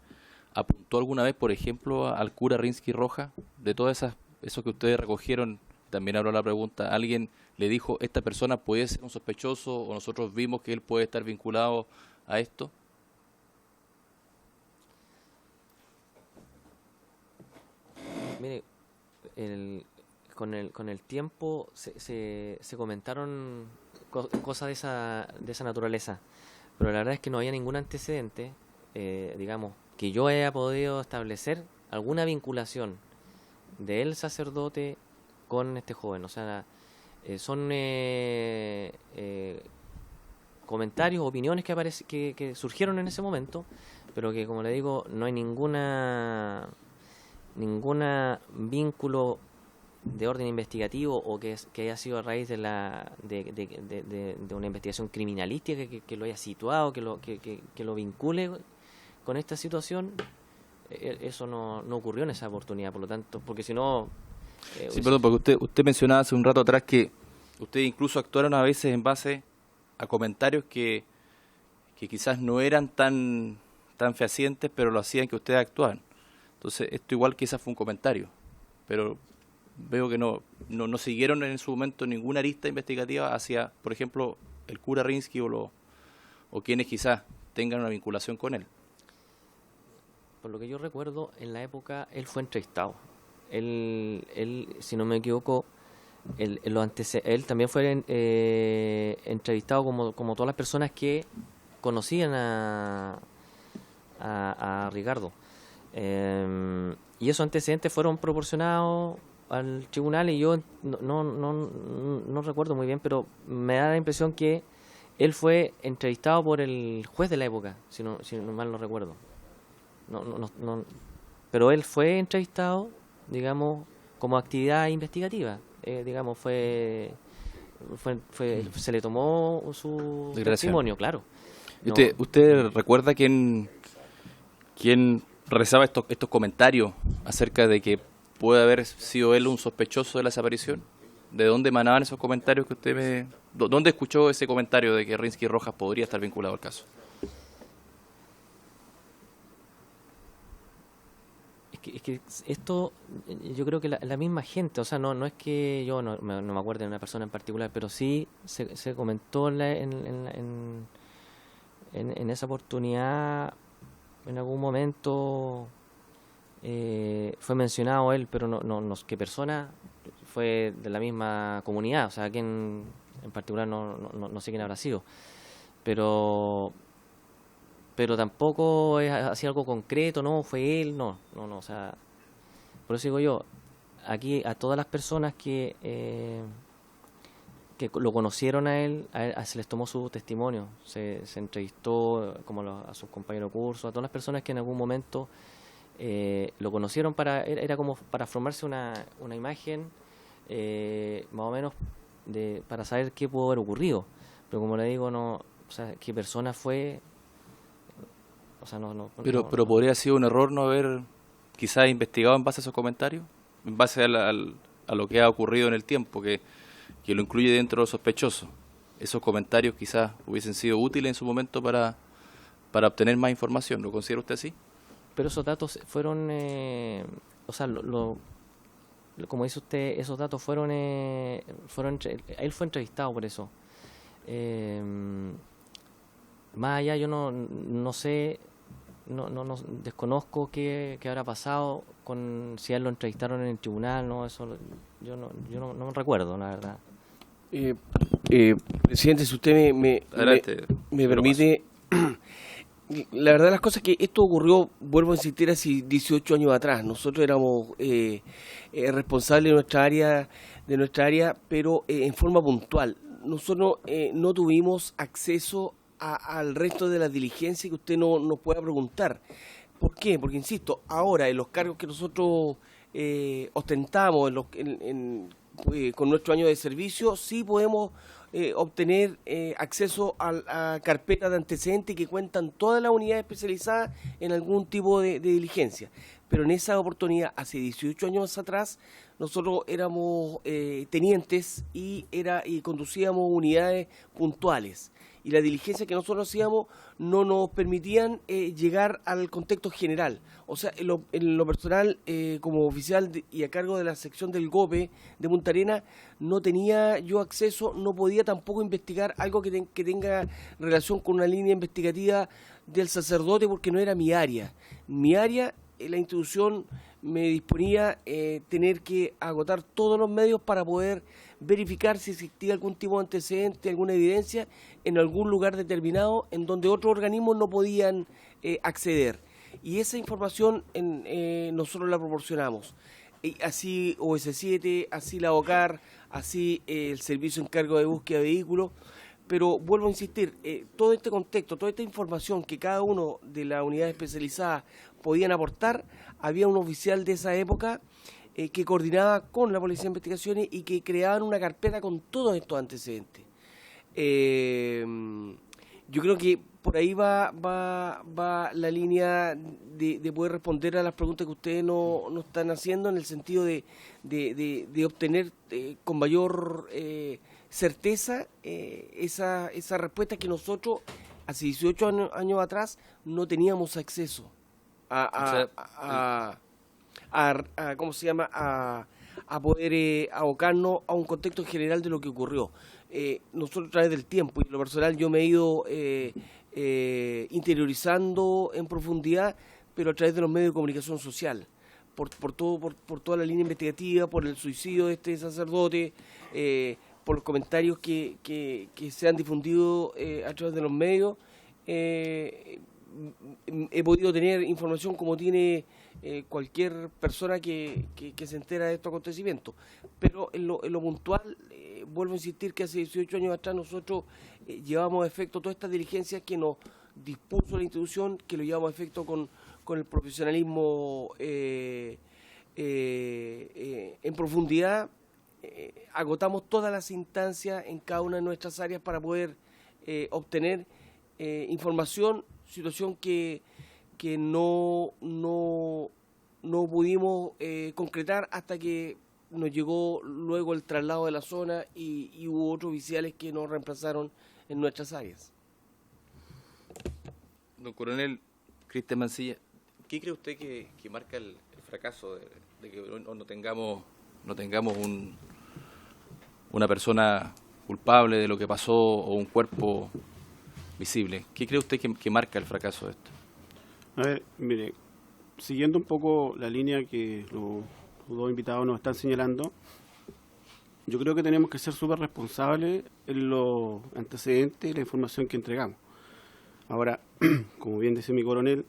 apuntó alguna vez, por ejemplo, al cura Rinsky Rojas? De todas eso que ustedes recogieron, también habló la pregunta, ¿alguien le dijo, esta persona puede ser un sospechoso, o nosotros vimos que él puede estar vinculado a esto? Mire, con el tiempo se comentaron cosas de esa naturaleza, pero la verdad es que no había ningún antecedente, digamos, que yo haya podido establecer alguna vinculación del sacerdote con este joven. O sea, son comentarios, opiniones que surgieron en ese momento, pero que, como le digo, no hay ninguna vínculo de orden investigativo o que haya sido a raíz de una investigación criminalística que lo haya situado, que lo vincule con esta situación. Eso no ocurrió en esa oportunidad, por lo tanto, porque si no... Sí, perdón, porque usted mencionaba hace un rato atrás que ustedes incluso actuaron a veces en base a comentarios que quizás no eran tan fehacientes, pero lo hacían que ustedes actuaban. Entonces, esto igual quizás fue un comentario, pero veo que no siguieron en su momento ninguna arista investigativa hacia, por ejemplo, el cura Rinsky o quienes quizás tengan una vinculación con él. Por lo que yo recuerdo, en la época él fue entrevistado. Él, si no me equivoco, él también fue entrevistado como todas las personas que conocían a Ricardo. Y esos antecedentes fueron proporcionados al tribunal, y yo no recuerdo muy bien, pero me da la impresión que él fue entrevistado por el juez de la época, si no mal no recuerdo. Pero él fue entrevistado, digamos, como actividad investigativa. Digamos, se le tomó su testimonio, claro. No. ¿Usted recuerda quién realizaba estos comentarios acerca de que puede haber sido él un sospechoso de la desaparición? ¿De dónde emanaban esos comentarios que ¿Dónde escuchó ese comentario de que Rinsky Rojas podría estar vinculado al caso? Es que esto, yo creo que la misma gente, o sea, no es que yo no me acuerde de una persona en particular, pero sí se comentó en esa oportunidad, en algún momento fue mencionado él, pero no qué persona fue de la misma comunidad, o sea, quién en particular no sé quién habrá sido, pero tampoco es así algo concreto, no, fue él, no, o sea, por eso digo yo, aquí a todas las personas que lo conocieron a él, se les tomó su testimonio, se entrevistó como a sus compañeros de curso, a todas las personas que en algún momento lo conocieron, era como para formarse una imagen más o menos para saber qué pudo haber ocurrido, pero como le digo, no, o sea, qué persona fue. O sea, pero podría haber sido un error no haber quizás investigado en base a esos comentarios, en base a lo que ha ocurrido en el tiempo, que lo incluye dentro de los sospechosos. Esos comentarios quizás hubiesen sido útiles en su momento para obtener más información. ¿Lo considera usted así? Pero esos datos fueron, o sea, como dice usted, esos datos fueron él fue entrevistado por eso. Más allá yo no sé, no desconozco qué habrá pasado con si a él lo entrevistaron en el tribunal, no, eso yo no recuerdo, la verdad. Presidente, si usted me permite, la verdad de las cosas es que esto ocurrió, vuelvo a insistir, hace 18 años atrás. Nosotros éramos responsables de nuestra área, pero en forma puntual. Nosotros no tuvimos acceso al resto de las diligencias que usted nos pueda preguntar. ¿Por qué? Porque, insisto, ahora en los cargos que nosotros ostentamos con nuestro año de servicio, sí podemos obtener acceso a carpetas de antecedentes que cuentan todas las unidades especializadas en algún tipo de diligencia. Pero en esa oportunidad, hace 18 años atrás, nosotros éramos tenientes y conducíamos unidades puntuales. Y las diligencias que nosotros hacíamos no nos permitían llegar al contexto general. O sea, en lo personal, como oficial y a cargo de la sección del GOPE de Punta Arenas, no tenía yo acceso, no podía tampoco investigar algo que tenga relación con una línea investigativa del sacerdote, porque no era mi área. Mi área, la institución me disponía tener que agotar todos los medios para poder verificar si existía algún tipo de antecedente, alguna evidencia en algún lugar determinado en donde otros organismos no podían acceder. Y esa información nosotros la proporcionamos. Así OS7, así la OCAR, así el Servicio Encargo de Búsqueda de Vehículos. Pero vuelvo a insistir, todo este contexto, toda esta información que cada uno de las unidades especializadas podían aportar, había un oficial de esa época que coordinaba con la Policía de Investigaciones y que creaban una carpeta con todos estos antecedentes. Yo creo que por ahí va la línea de poder responder a las preguntas que ustedes nos están haciendo, en el sentido de obtener con mayor certeza esa respuesta que nosotros hace 18 años atrás no teníamos acceso a ¿cómo se llama? A poder abocarnos a un contexto general de lo que ocurrió. Nosotros a través del tiempo, y en lo personal yo me he ido interiorizando en profundidad, pero a través de los medios de comunicación social, por toda la línea investigativa, por el suicidio de este sacerdote, por los comentarios que se han difundido a través de los medios. He podido tener información como tiene cualquier persona que se entera de estos acontecimientos, pero en lo puntual, vuelvo a insistir que hace 18 años atrás nosotros llevamos a efecto todas estas diligencias que nos dispuso la institución, que lo llevamos a efecto con el profesionalismo en profundidad. Agotamos todas las instancias en cada una de nuestras áreas para poder obtener información, situación que no pudimos concretar hasta que nos llegó luego el traslado de la zona y hubo otros oficiales que nos reemplazaron en nuestras áreas. Don Coronel Cristian Mancilla, ¿qué cree usted que marca el fracaso de que no tengamos una persona culpable de lo que pasó o un cuerpo visible? ¿Qué cree usted que marca el fracaso de esto? A ver, mire, siguiendo un poco la línea que los dos invitados nos están señalando, yo creo que tenemos que ser súper responsables en los antecedentes y la información que entregamos. Ahora, como bien dice mi coronel,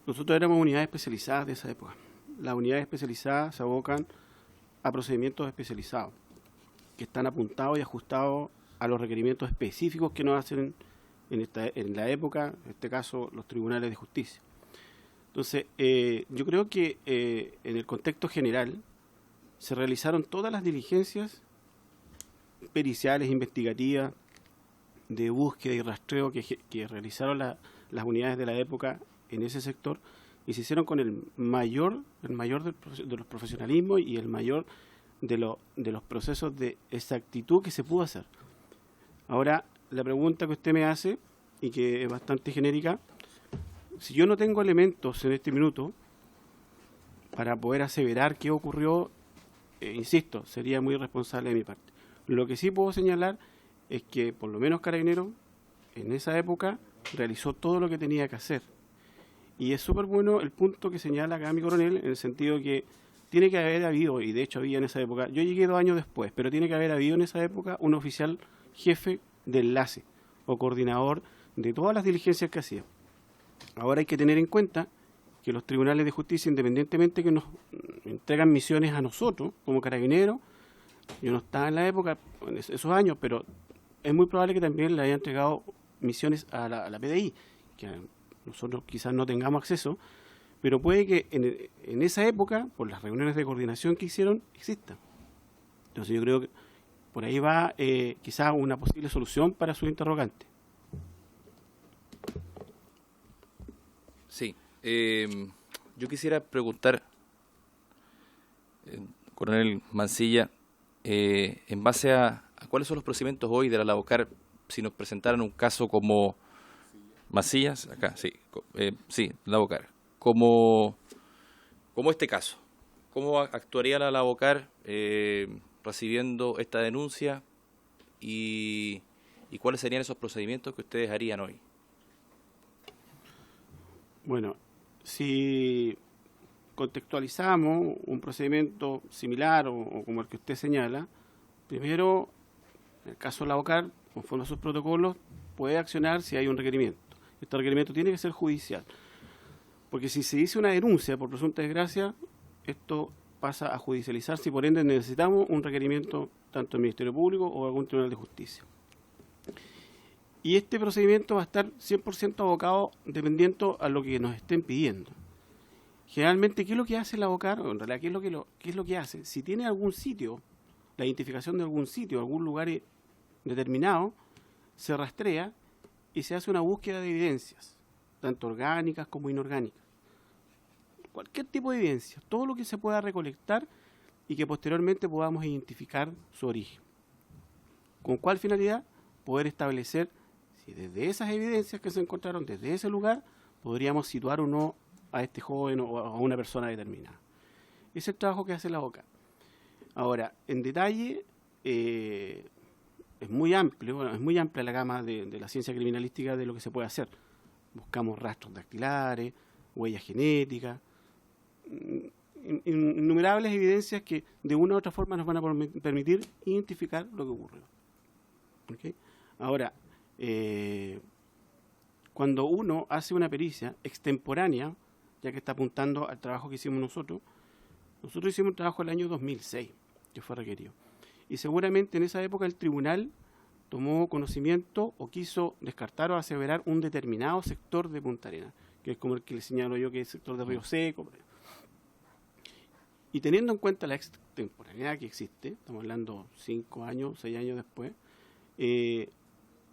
nosotros éramos unidades especializadas de esa época. Las unidades especializadas se abocan a procedimientos especializados, que están apuntados y ajustados a los requerimientos específicos que nos hacen en la época, en este caso, los tribunales de justicia. Entonces, yo creo que en el contexto general se realizaron todas las diligencias periciales, investigativas, de búsqueda y rastreo que realizaron las unidades de la época en ese sector, y se hicieron con el mayor de los profesionalismos y el mayor de los procesos de exactitud que se pudo hacer. Ahora, la pregunta que usted me hace, y que es bastante genérica, si yo no tengo elementos en este minuto para poder aseverar qué ocurrió, insisto, sería muy irresponsable de mi parte. Lo que sí puedo señalar es que por lo menos Carabineros en esa época realizó todo lo que tenía que hacer. Y es súper bueno el punto que señala acá mi coronel, en el sentido que tiene que haber habido, y de hecho había en esa época, yo llegué 2 años después, pero tiene que haber habido en esa época un oficial jefe de enlace o coordinador de todas las diligencias que hacía. Ahora hay que tener en cuenta que los tribunales de justicia, independientemente que nos entregan misiones a nosotros, como Carabineros, yo no estaba en la época, en esos años, pero es muy probable que también le haya entregado misiones a la PDI, que nosotros quizás no tengamos acceso, pero puede que en esa época, por las reuniones de coordinación que hicieron, exista. Entonces yo creo que por ahí va quizás una posible solución para su interrogante. Sí, yo quisiera preguntar, coronel Mancilla, en base a cuáles son los procedimientos hoy de la Lavocar, si nos presentaran un caso como Macías, acá, sí, sí, Lavocar, como este caso, ¿cómo actuaría la Lavocar recibiendo esta denuncia y cuáles serían esos procedimientos que ustedes harían hoy? Bueno, si contextualizamos un procedimiento similar o como el que usted señala, primero, en el caso de Lavocar, conforme a sus protocolos, puede accionar si hay un requerimiento. Este requerimiento tiene que ser judicial, porque si se dice una denuncia por presunta desgracia, esto pasa a judicializarse y por ende necesitamos un requerimiento tanto del Ministerio Público o algún tribunal de justicia. Y este procedimiento va a estar 100% abocado dependiendo a lo que nos estén pidiendo. Generalmente, ¿qué es lo que hace el Lavocar? En realidad, ¿qué es lo que hace? Si tiene algún sitio, la identificación de algún sitio, algún lugar determinado, se rastrea y se hace una búsqueda de evidencias, tanto orgánicas como inorgánicas. Cualquier tipo de evidencia, todo lo que se pueda recolectar y que posteriormente podamos identificar su origen. ¿Con cuál finalidad? Poder establecer si desde esas evidencias que se encontraron desde ese lugar podríamos situar o no a este joven o a una persona determinada. Ese es el trabajo que hace la Lavocar. Ahora, en detalle, es muy amplio, bueno, es muy amplia la gama de la ciencia criminalística de lo que se puede hacer. Buscamos rastros dactilares, huellas genéticas, innumerables evidencias que de una u otra forma nos van a permitir identificar lo que ocurrió. ¿Okay? Ahora, cuando uno hace una pericia extemporánea, ya que está apuntando al trabajo que hicimos nosotros hicimos un trabajo el año 2006, que fue requerido. y seguramente en esa época el tribunal tomó conocimiento o quiso descartar o aseverar un determinado sector de Punta Arenas, que es como el que le señalo yo, que es el sector de Río Seco. Y teniendo en cuenta la extemporaneidad que existe, estamos hablando 5 años, 6 años después, en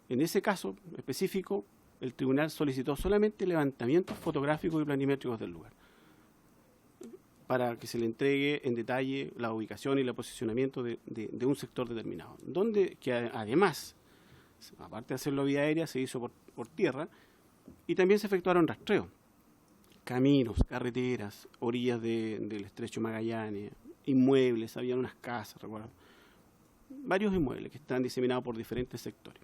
ese caso específico, el tribunal solicitó solamente levantamientos fotográficos y planimétricos del lugar, para que se le entregue en detalle la ubicación y el posicionamiento de un sector determinado, donde que además, aparte de hacerlo vía aérea, se hizo por tierra, y también se efectuaron rastreos, caminos, carreteras, orillas del estrecho Magallanes, inmuebles, habían unas casas, recuerdo, varios inmuebles que están diseminados por diferentes sectores.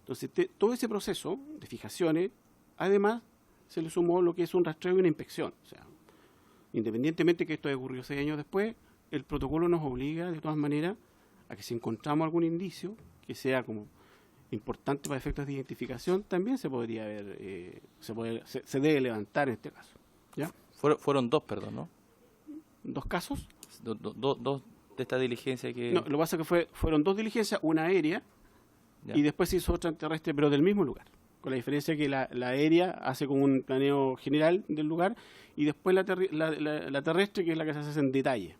Entonces, todo ese proceso de fijaciones, además, se le sumó lo que es un rastreo y una inspección. O sea, independientemente que esto haya ocurrido 6 años después, el protocolo nos obliga, de todas maneras, a que si encontramos algún indicio que sea como importante para efectos de identificación, también se podría ver, se debe levantar en este caso. ¿Ya? Fueron 2, perdón, ¿no? 2 casos. Dos de esta diligencia que... No, lo que pasa es que fueron 2 diligencias, una aérea, Ya. y después se hizo otra terrestre, pero del mismo lugar. Con la diferencia que la aérea hace como un planeo general del lugar, y después la terrestre, que es la que se hace en detalle.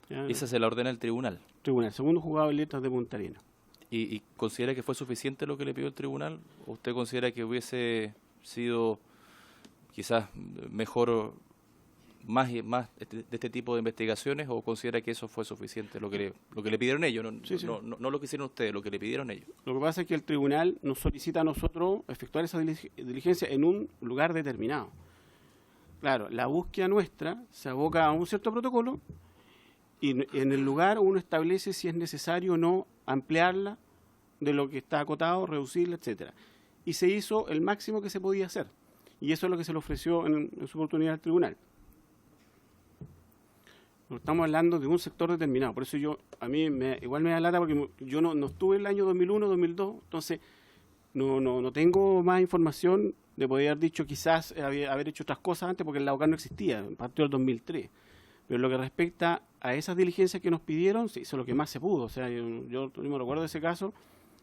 ¿Ya? Esa se la ordena el tribunal. Tribunal, segundo juzgado de letras de Punta Arenas. ¿Y considera que fue suficiente lo que le pidió el tribunal? ¿O usted considera que hubiese sido quizás mejor más de este tipo de investigaciones, o considera que eso fue suficiente, lo que le pidieron ellos, Sí. no lo que hicieron ustedes, lo que le pidieron ellos? Lo que pasa es que el tribunal nos solicita a nosotros efectuar esa diligencia en un lugar determinado. Claro, la búsqueda nuestra se aboca a un cierto protocolo, y en el lugar uno establece si es necesario o no ampliarla de lo que está acotado, reducirla, etcétera. Y se hizo el máximo que se podía hacer. Y eso es lo que se le ofreció en su oportunidad al tribunal. Estamos hablando de un sector determinado. Por eso a mí igual me da lata, porque yo no estuve en el año 2001, 2002, entonces no tengo más información de poder haber dicho quizás haber hecho otras cosas antes, porque el Laucar no existía, partió del 2003. Pero lo que respecta a esas diligencias que nos pidieron, se hizo lo que más se pudo. O sea, yo me recuerdo de ese caso,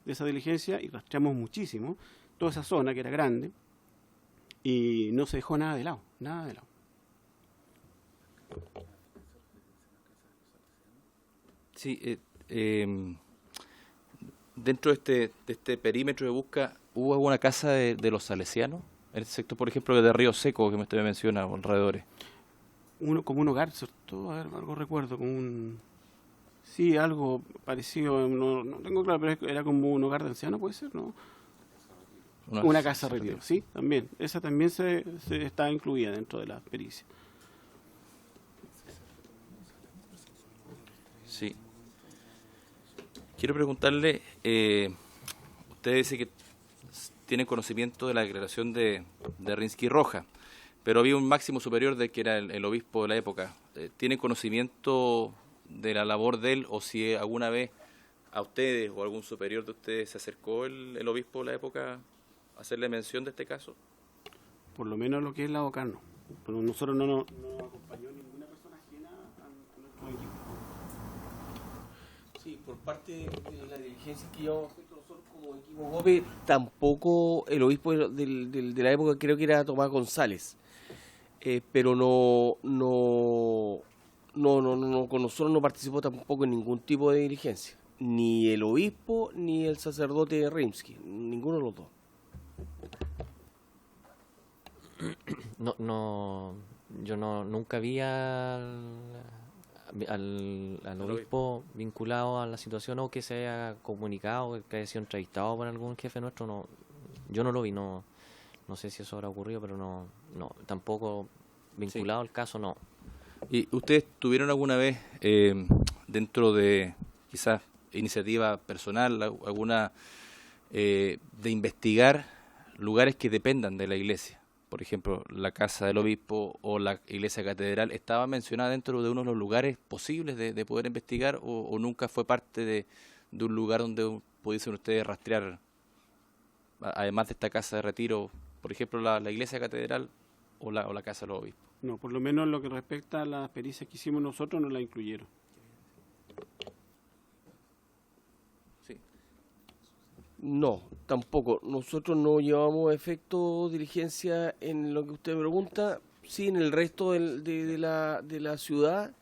de esa diligencia, y rastreamos muchísimo toda esa zona que era grande, y no se dejó nada de lado, nada de lado. Sí, dentro de este perímetro de búsqueda, ¿hubo alguna casa de los salesianos? En el sector, por ejemplo, de Río Seco, que me menciona, alrededores. Como un hogar, ¿cierto? A ver, algo recuerdo, sí, algo parecido, no tengo claro, pero era como un hogar de ancianos, ¿puede ser? ¿No? Una casa de retiro, sí, también. Esa también se está incluida dentro de la pericia. Sí. Quiero preguntarle, usted dice que tiene conocimiento de la declaración de Rinsky Roja, pero había un máximo superior de que era el obispo de la época. ¿Tiene conocimiento de la labor de él, o si alguna vez a ustedes o algún superior de ustedes se acercó el obispo de la época a hacerle mención de este caso? Por lo menos lo que es la OCAR no. Pero nosotros no nos acompañó ninguna persona ajena a nuestro equipo. Sí, por parte de la diligencia que llevamos nosotros como equipo GOPE, tampoco el obispo de la época, creo que era Tomás González, pero con nosotros no participó tampoco en ningún tipo de diligencia, ni el obispo ni el sacerdote Rimsky, ninguno de los dos. Yo nunca vi al obispo vinculado a la situación, o que se haya comunicado, que haya sido entrevistado por algún jefe nuestro. Yo no lo vi, no sé si eso habrá ocurrido, pero no tampoco vinculado al caso, no. ¿Y ustedes tuvieron alguna vez, dentro de quizás iniciativa personal, alguna de investigar lugares que dependan de la iglesia? Por ejemplo, la casa del obispo o la iglesia catedral, ¿estaba mencionada dentro de uno de los lugares posibles de poder investigar, o nunca fue parte de un lugar donde pudiesen ustedes rastrear, además de esta casa de retiro, por ejemplo, la iglesia catedral o la casa del obispo? No, por lo menos en lo que respecta a las pericias que hicimos nosotros, no la incluyeron. No, tampoco. Nosotros no llevamos a efecto diligencia en lo que usted pregunta, sí en el resto de la ciudad,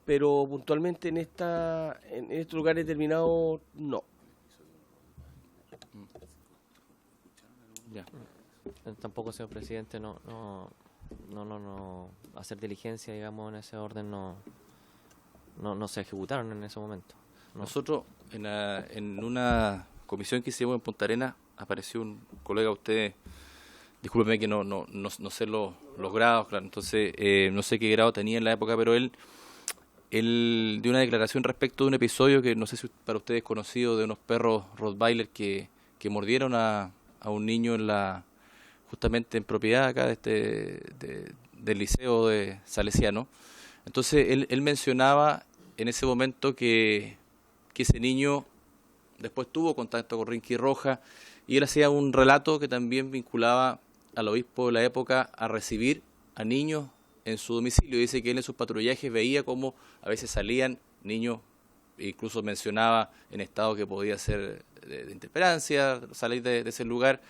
pero puntualmente en este lugar determinado, no. Ya. Tampoco, señor presidente, no hacer diligencia, digamos, en ese orden no se ejecutaron en ese momento. No. Nosotros, en una comisión que hicimos en Punta Arenas, apareció un colega de usted, discúlpeme que no sé los grados, claro, entonces no sé qué grado tenía en la época, pero él dio una declaración respecto de un episodio que no sé si para ustedes es conocido, de unos perros Rottweiler que mordieron a un niño justamente en propiedad acá del liceo de Salesiano. Entonces él mencionaba en ese momento que ese niño después tuvo contacto con Rinky Roja, y él hacía un relato que también vinculaba al obispo de la época a recibir a niños en su domicilio. Dice que él en sus patrullajes veía cómo a veces salían niños, incluso mencionaba en estado que podía ser de intemperancia, salir de ese lugar,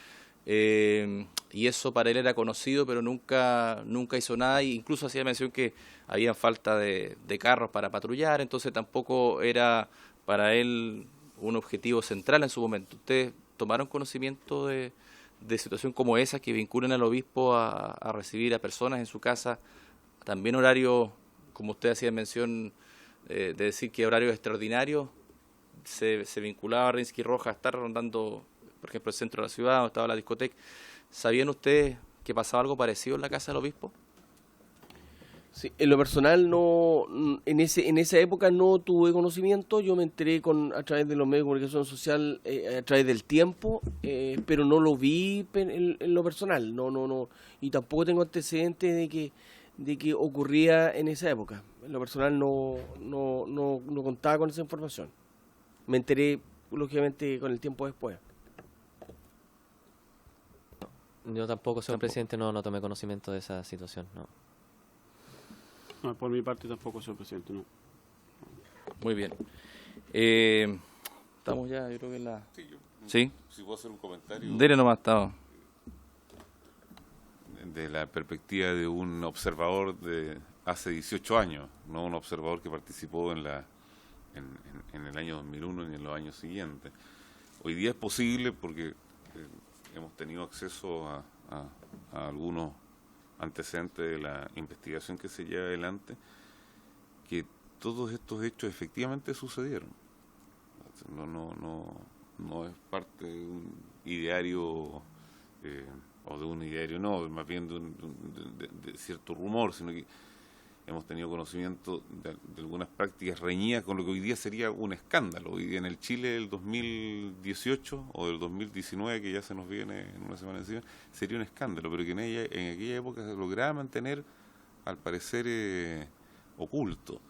y eso para él era conocido, pero nunca hizo nada, e incluso hacía mención que había falta de carros para patrullar, entonces tampoco era para él un objetivo central en su momento. ¿Ustedes tomaron conocimiento de situaciones como esas que vinculan al obispo a recibir a personas en su casa, también horarios, como usted hacía mención, de decir que horarios extraordinarios, se vinculaba a Rinky Roja a estar rondando, por ejemplo, el centro de la ciudad, donde estaba la discoteca? ¿Sabían ustedes que pasaba algo parecido en la casa del obispo? Sí, en lo personal en esa época no tuve conocimiento. Yo me enteré a través de los medios de comunicación social, a través del tiempo, pero no lo vi en lo personal, no, y tampoco tengo antecedentes de que ocurría en esa época. En lo personal no contaba con esa información. Me enteré lógicamente con el tiempo después. Yo tampoco, señor presidente, no tomé conocimiento de esa situación, no. No, por mi parte tampoco, señor presidente, no. Muy bien. Estamos ya, yo creo que en la... ¿Sí? Si puedo hacer un comentario. Dele nomás, estaba. De la perspectiva de un observador de hace 18 años, no un observador que participó en el año 2001 ni en los años siguientes. Hoy día es posible porque hemos tenido acceso a algunos antecedentes de la investigación que se lleva adelante, que todos estos hechos efectivamente sucedieron. No es parte de un ideario o de un ideario, no, más bien de cierto rumor, sino que hemos tenido conocimiento de algunas prácticas reñidas con lo que hoy día sería un escándalo. Hoy día en el Chile del 2018 o del 2019, que ya se nos viene en una semana encima, sería un escándalo, pero que en aquella época se lograba mantener, al parecer, oculto,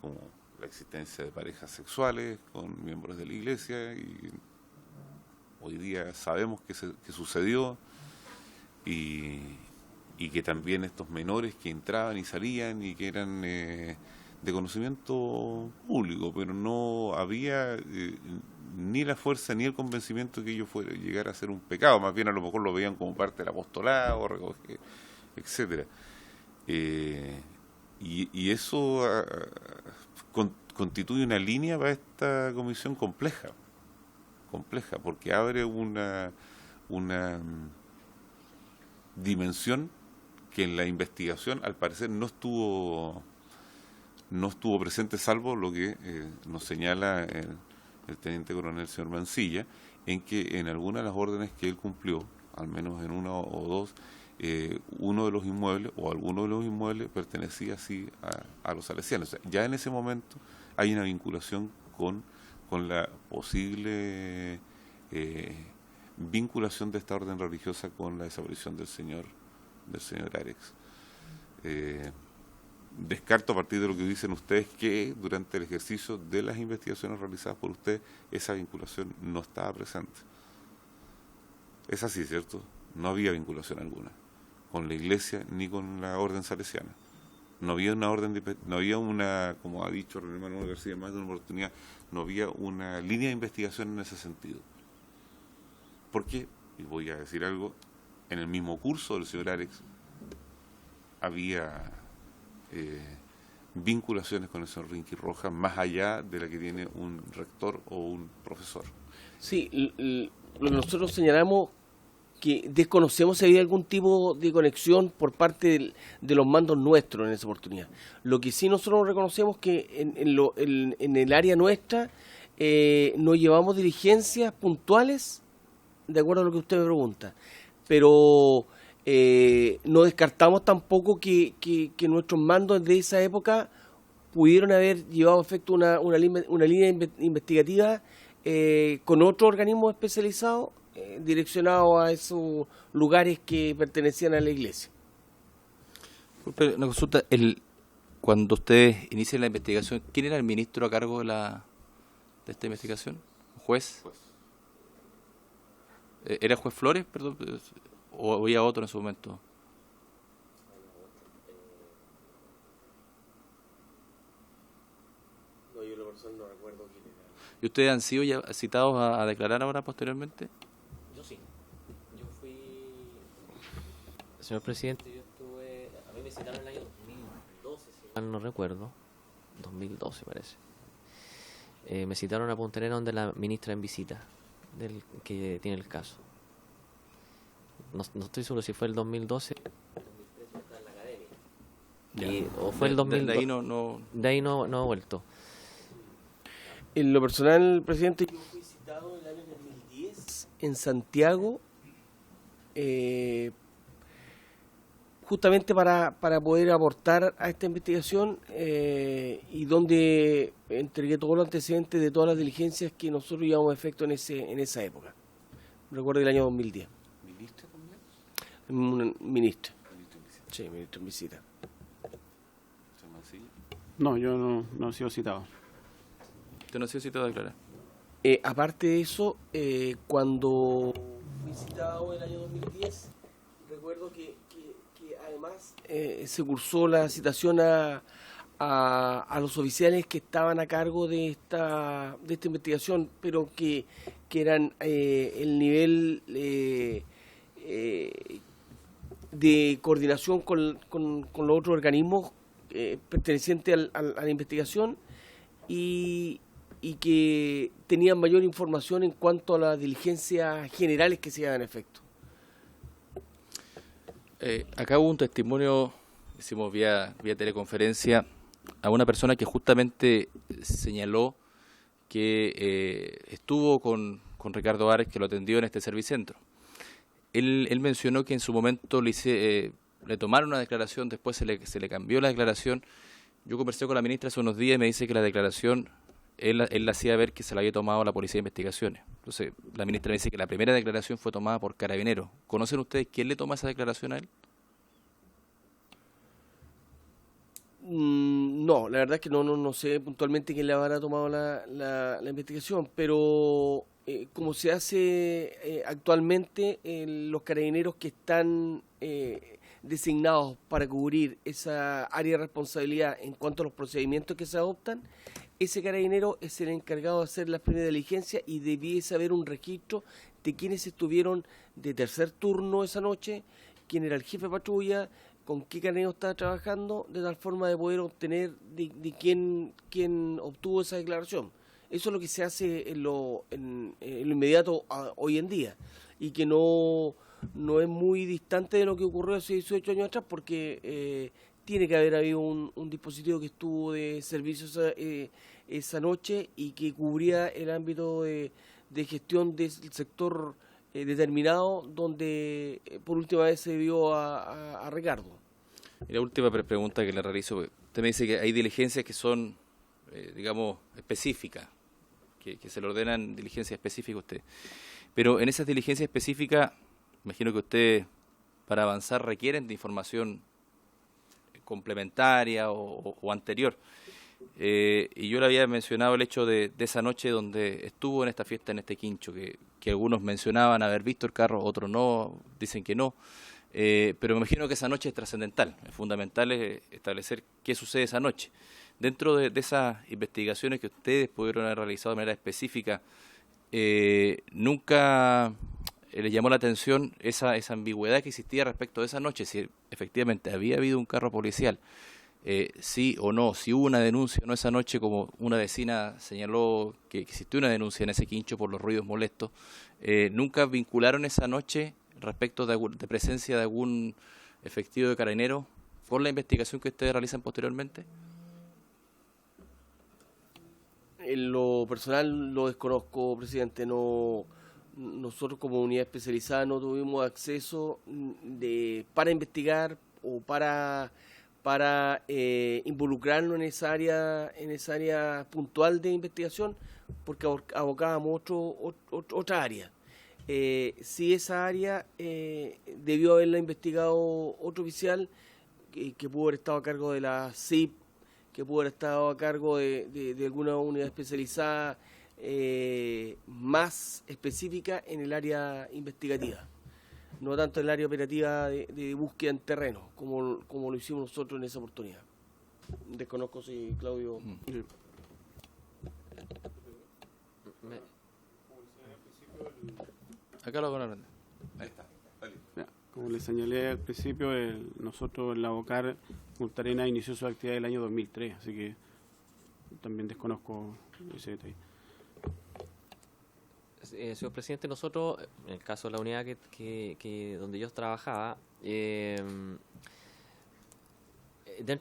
como la existencia de parejas sexuales con miembros de la Iglesia, y hoy día sabemos que sucedió, y que también estos menores que entraban y salían y que eran de conocimiento público, pero no había ni la fuerza ni el convencimiento que ello fuera llegar a ser un pecado, más bien a lo mejor lo veían como parte del apostolado, etcétera. Y eso constituye una línea para esta comisión compleja, porque abre una dimensión que en la investigación al parecer no estuvo presente, salvo lo que nos señala el teniente coronel señor Mancilla, en que en algunas de las órdenes que él cumplió, al menos en una o dos, uno de los inmuebles o alguno de los inmuebles pertenecía así a los salesianos. O sea, ya en ese momento hay una vinculación con la posible vinculación de esta orden religiosa con la desaparición del señor Arex. Descarto, a partir de lo que dicen ustedes, que durante el ejercicio de las investigaciones realizadas por ustedes esa vinculación no estaba presente. Es así, ¿cierto? No había vinculación alguna con la Iglesia ni con la orden salesiana. No había una como ha dicho René Manuel García en más de una oportunidad, no había una línea de investigación en ese sentido. Porque, y voy a decir algo, en el mismo curso del señor Arex había vinculaciones con el señor Rinky Rojas más allá de la que tiene un rector o un profesor. Sí, nosotros señalamos que desconocemos si había algún tipo de conexión por parte de los mandos nuestros en esa oportunidad. Lo que sí nosotros reconocemos que en el área nuestra nos llevamos diligencias puntuales, de acuerdo a lo que usted me pregunta, pero no descartamos tampoco que nuestros mandos de esa época pudieron haber llevado a efecto una línea investigativa con otro organismo especializado direccionado a esos lugares que pertenecían a la iglesia. Disculpe, una consulta, cuando ustedes inician la investigación, ¿quién era el ministro a cargo de esta investigación? ¿Un juez? ¿Era juez Flores, perdón? ¿O había otro en su momento? No, yo la persona no recuerdo quién era. ¿Y ustedes han sido ya citados a declarar ahora posteriormente? Yo sí. Yo fui... Señor presidente, yo estuve... A mí me citaron en el año 2012, si mal no recuerdo. 2012 parece. Me citaron a Punta Arenas donde la ministra en visita, que tiene el caso. No estoy seguro si fue el 2012. O fue el 2012. De ahí no... De ahí no he vuelto. En lo personal, presidente, yo fui citado en el año 2010 en Santiago, justamente para poder aportar a esta investigación y donde entregué todos los antecedentes de todas las diligencias que nosotros llevamos a efecto en esa época. Recuerdo el año 2010. ¿Ministra también? Un ministro. Ministro en visita. Sí, ministro en visita. ¿Señor Mancilla? No, yo no he sido citado. ¿Usted no ha sido citado a declarar? Aparte de eso, cuando fui citado en el año 2010, recuerdo que además se cursó la citación a los oficiales que estaban a cargo de esta investigación, pero que eran el nivel de coordinación con los otros organismos pertenecientes a la investigación y que tenían mayor información en cuanto a las diligencias generales que se llevan a efecto. Acá hubo un testimonio, hicimos vía teleconferencia, a una persona que justamente señaló que estuvo con Ricardo Arex, que lo atendió en este servicentro. Él mencionó que en su momento le tomaron una declaración, después se le cambió la declaración. Yo conversé con la ministra hace unos días y me dice que la declaración, él la hacía ver que se la había tomado la Policía de Investigaciones. Entonces, la ministra me dice que la primera declaración fue tomada por Carabineros. ¿Conocen ustedes quién le toma esa declaración a él? No, la verdad es que no sé puntualmente quién le habrá tomado la investigación, pero como se hace actualmente, los carabineros que están designados para cubrir esa área de responsabilidad en cuanto a los procedimientos que se adoptan, ese carabinero es el encargado de hacer las primeras diligencias y debiese haber un registro de quienes estuvieron de tercer turno esa noche, quién era el jefe de patrulla, con qué carabinero estaba trabajando, de tal forma de poder obtener de quién obtuvo esa declaración. Eso es lo que se hace en lo inmediato hoy en día y que no es muy distante de lo que ocurrió hace 18 años atrás, porque tiene que haber habido un dispositivo que estuvo de servicio esa noche y que cubría el ámbito de gestión del sector determinado donde por última vez se vio a Ricardo. Y la última pregunta que le realizo, usted me dice que hay diligencias que son, digamos, específicas, que se le ordenan diligencias específicas a usted. Pero en esas diligencias específicas, imagino que ustedes para avanzar requieren de información complementaria o anterior. Y yo le había mencionado el hecho de esa noche donde estuvo en esta fiesta, en este quincho, que algunos mencionaban haber visto el carro, otros no, dicen que no. Pero me imagino que esa noche es trascendental, es fundamental establecer qué sucede esa noche. Dentro de esas investigaciones que ustedes pudieron haber realizado de manera específica, nunca le llamó la atención esa ambigüedad que existía respecto de esa noche, si efectivamente había habido un carro policial, sí o no, si hubo una denuncia o no esa noche, como una vecina señaló que existió una denuncia en ese quincho por los ruidos molestos. ¿Nunca vincularon esa noche respecto de presencia de algún efectivo de Carabineros con la investigación que ustedes realizan posteriormente? En lo personal lo desconozco, presidente. No, nosotros como unidad especializada no tuvimos acceso para investigar o para involucrarnos en esa área puntual de investigación, porque abocábamos otra área. Si esa área debió haberla investigado otro oficial que pudo haber estado a cargo de la CIP, que pudo haber estado a cargo de alguna unidad especializada más específica en el área investigativa, no tanto en el área operativa de búsqueda en terreno, como lo hicimos nosotros en esa oportunidad. Desconozco si Claudio... Acá lo van a aprender. Ahí está. Ya, como les señalé al principio, nosotros en la OCAR Punta Arenas inició su actividad el año 2003, así que también desconozco ese detalle. Señor presidente, nosotros, en el caso de la unidad donde yo trabajaba, dentro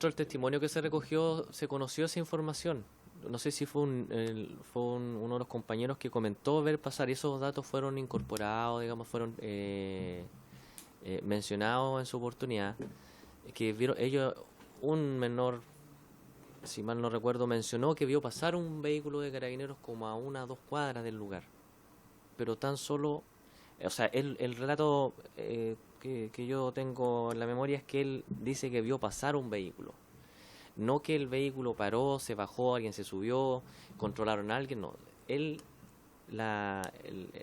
del testimonio que se recogió, se conoció esa información. No sé si fue uno de los compañeros que comentó ver pasar, y esos datos fueron incorporados, digamos, fueron mencionados en su oportunidad, que vieron ellos, un menor, si mal no recuerdo, mencionó que vio pasar un vehículo de Carabineros como a 1 o 2 cuadras del lugar, pero tan solo, o sea, el relato que yo tengo en la memoria es que él dice que vio pasar un vehículo. No que el vehículo paró, se bajó, alguien se subió, controlaron a alguien, no.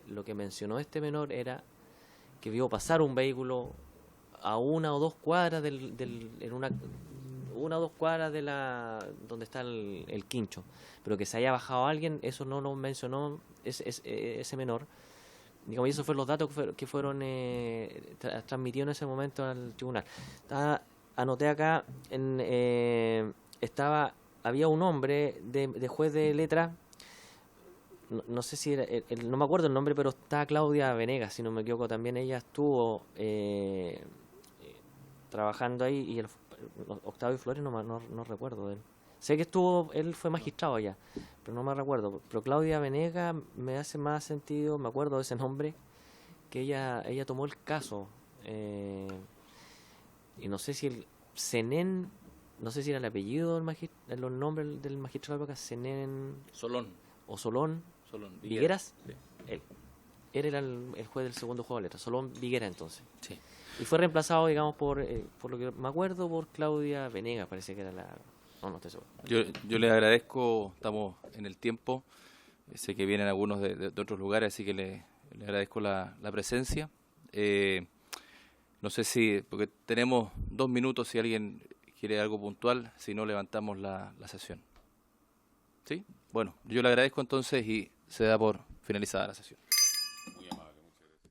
Lo que mencionó este menor era que vio pasar un vehículo a 1 o 2 cuadras una o 2 cuadras de donde está el quincho, pero que se haya bajado alguien, eso no lo mencionó ese menor. Digamos, y esos fueron los datos que fueron transmitidos en ese momento al tribunal. Anoté acá, había un hombre de juez de letra, no sé si era, no me acuerdo el nombre, pero está Claudia Venegas, si no me equivoco, también ella estuvo trabajando ahí, y Octavio Flores no recuerdo de él. Sé que él fue magistrado allá, pero no me recuerdo. Pero Claudia Venegas me hace más sentido, me acuerdo de ese nombre, que ella tomó el caso. Y no sé si el Zenén, no sé si era el apellido los nombres del magistrado de la época, Zenén... Solón. O Solón. ¿Vigueras? Sí. Él era el juez del segundo juego de letras, Solón Viguera entonces. Sí. Y fue reemplazado, digamos, por lo que me acuerdo, por Claudia Venegas, parece que era la... No estoy seguro. Yo les agradezco, estamos en el tiempo, sé que vienen algunos de otros lugares, así que le agradezco la presencia. No sé si, porque tenemos 2 minutos, si alguien quiere algo puntual, si no levantamos la sesión. ¿Sí? Bueno, yo le agradezco entonces y se da por finalizada la sesión. Muy amable, muchas gracias.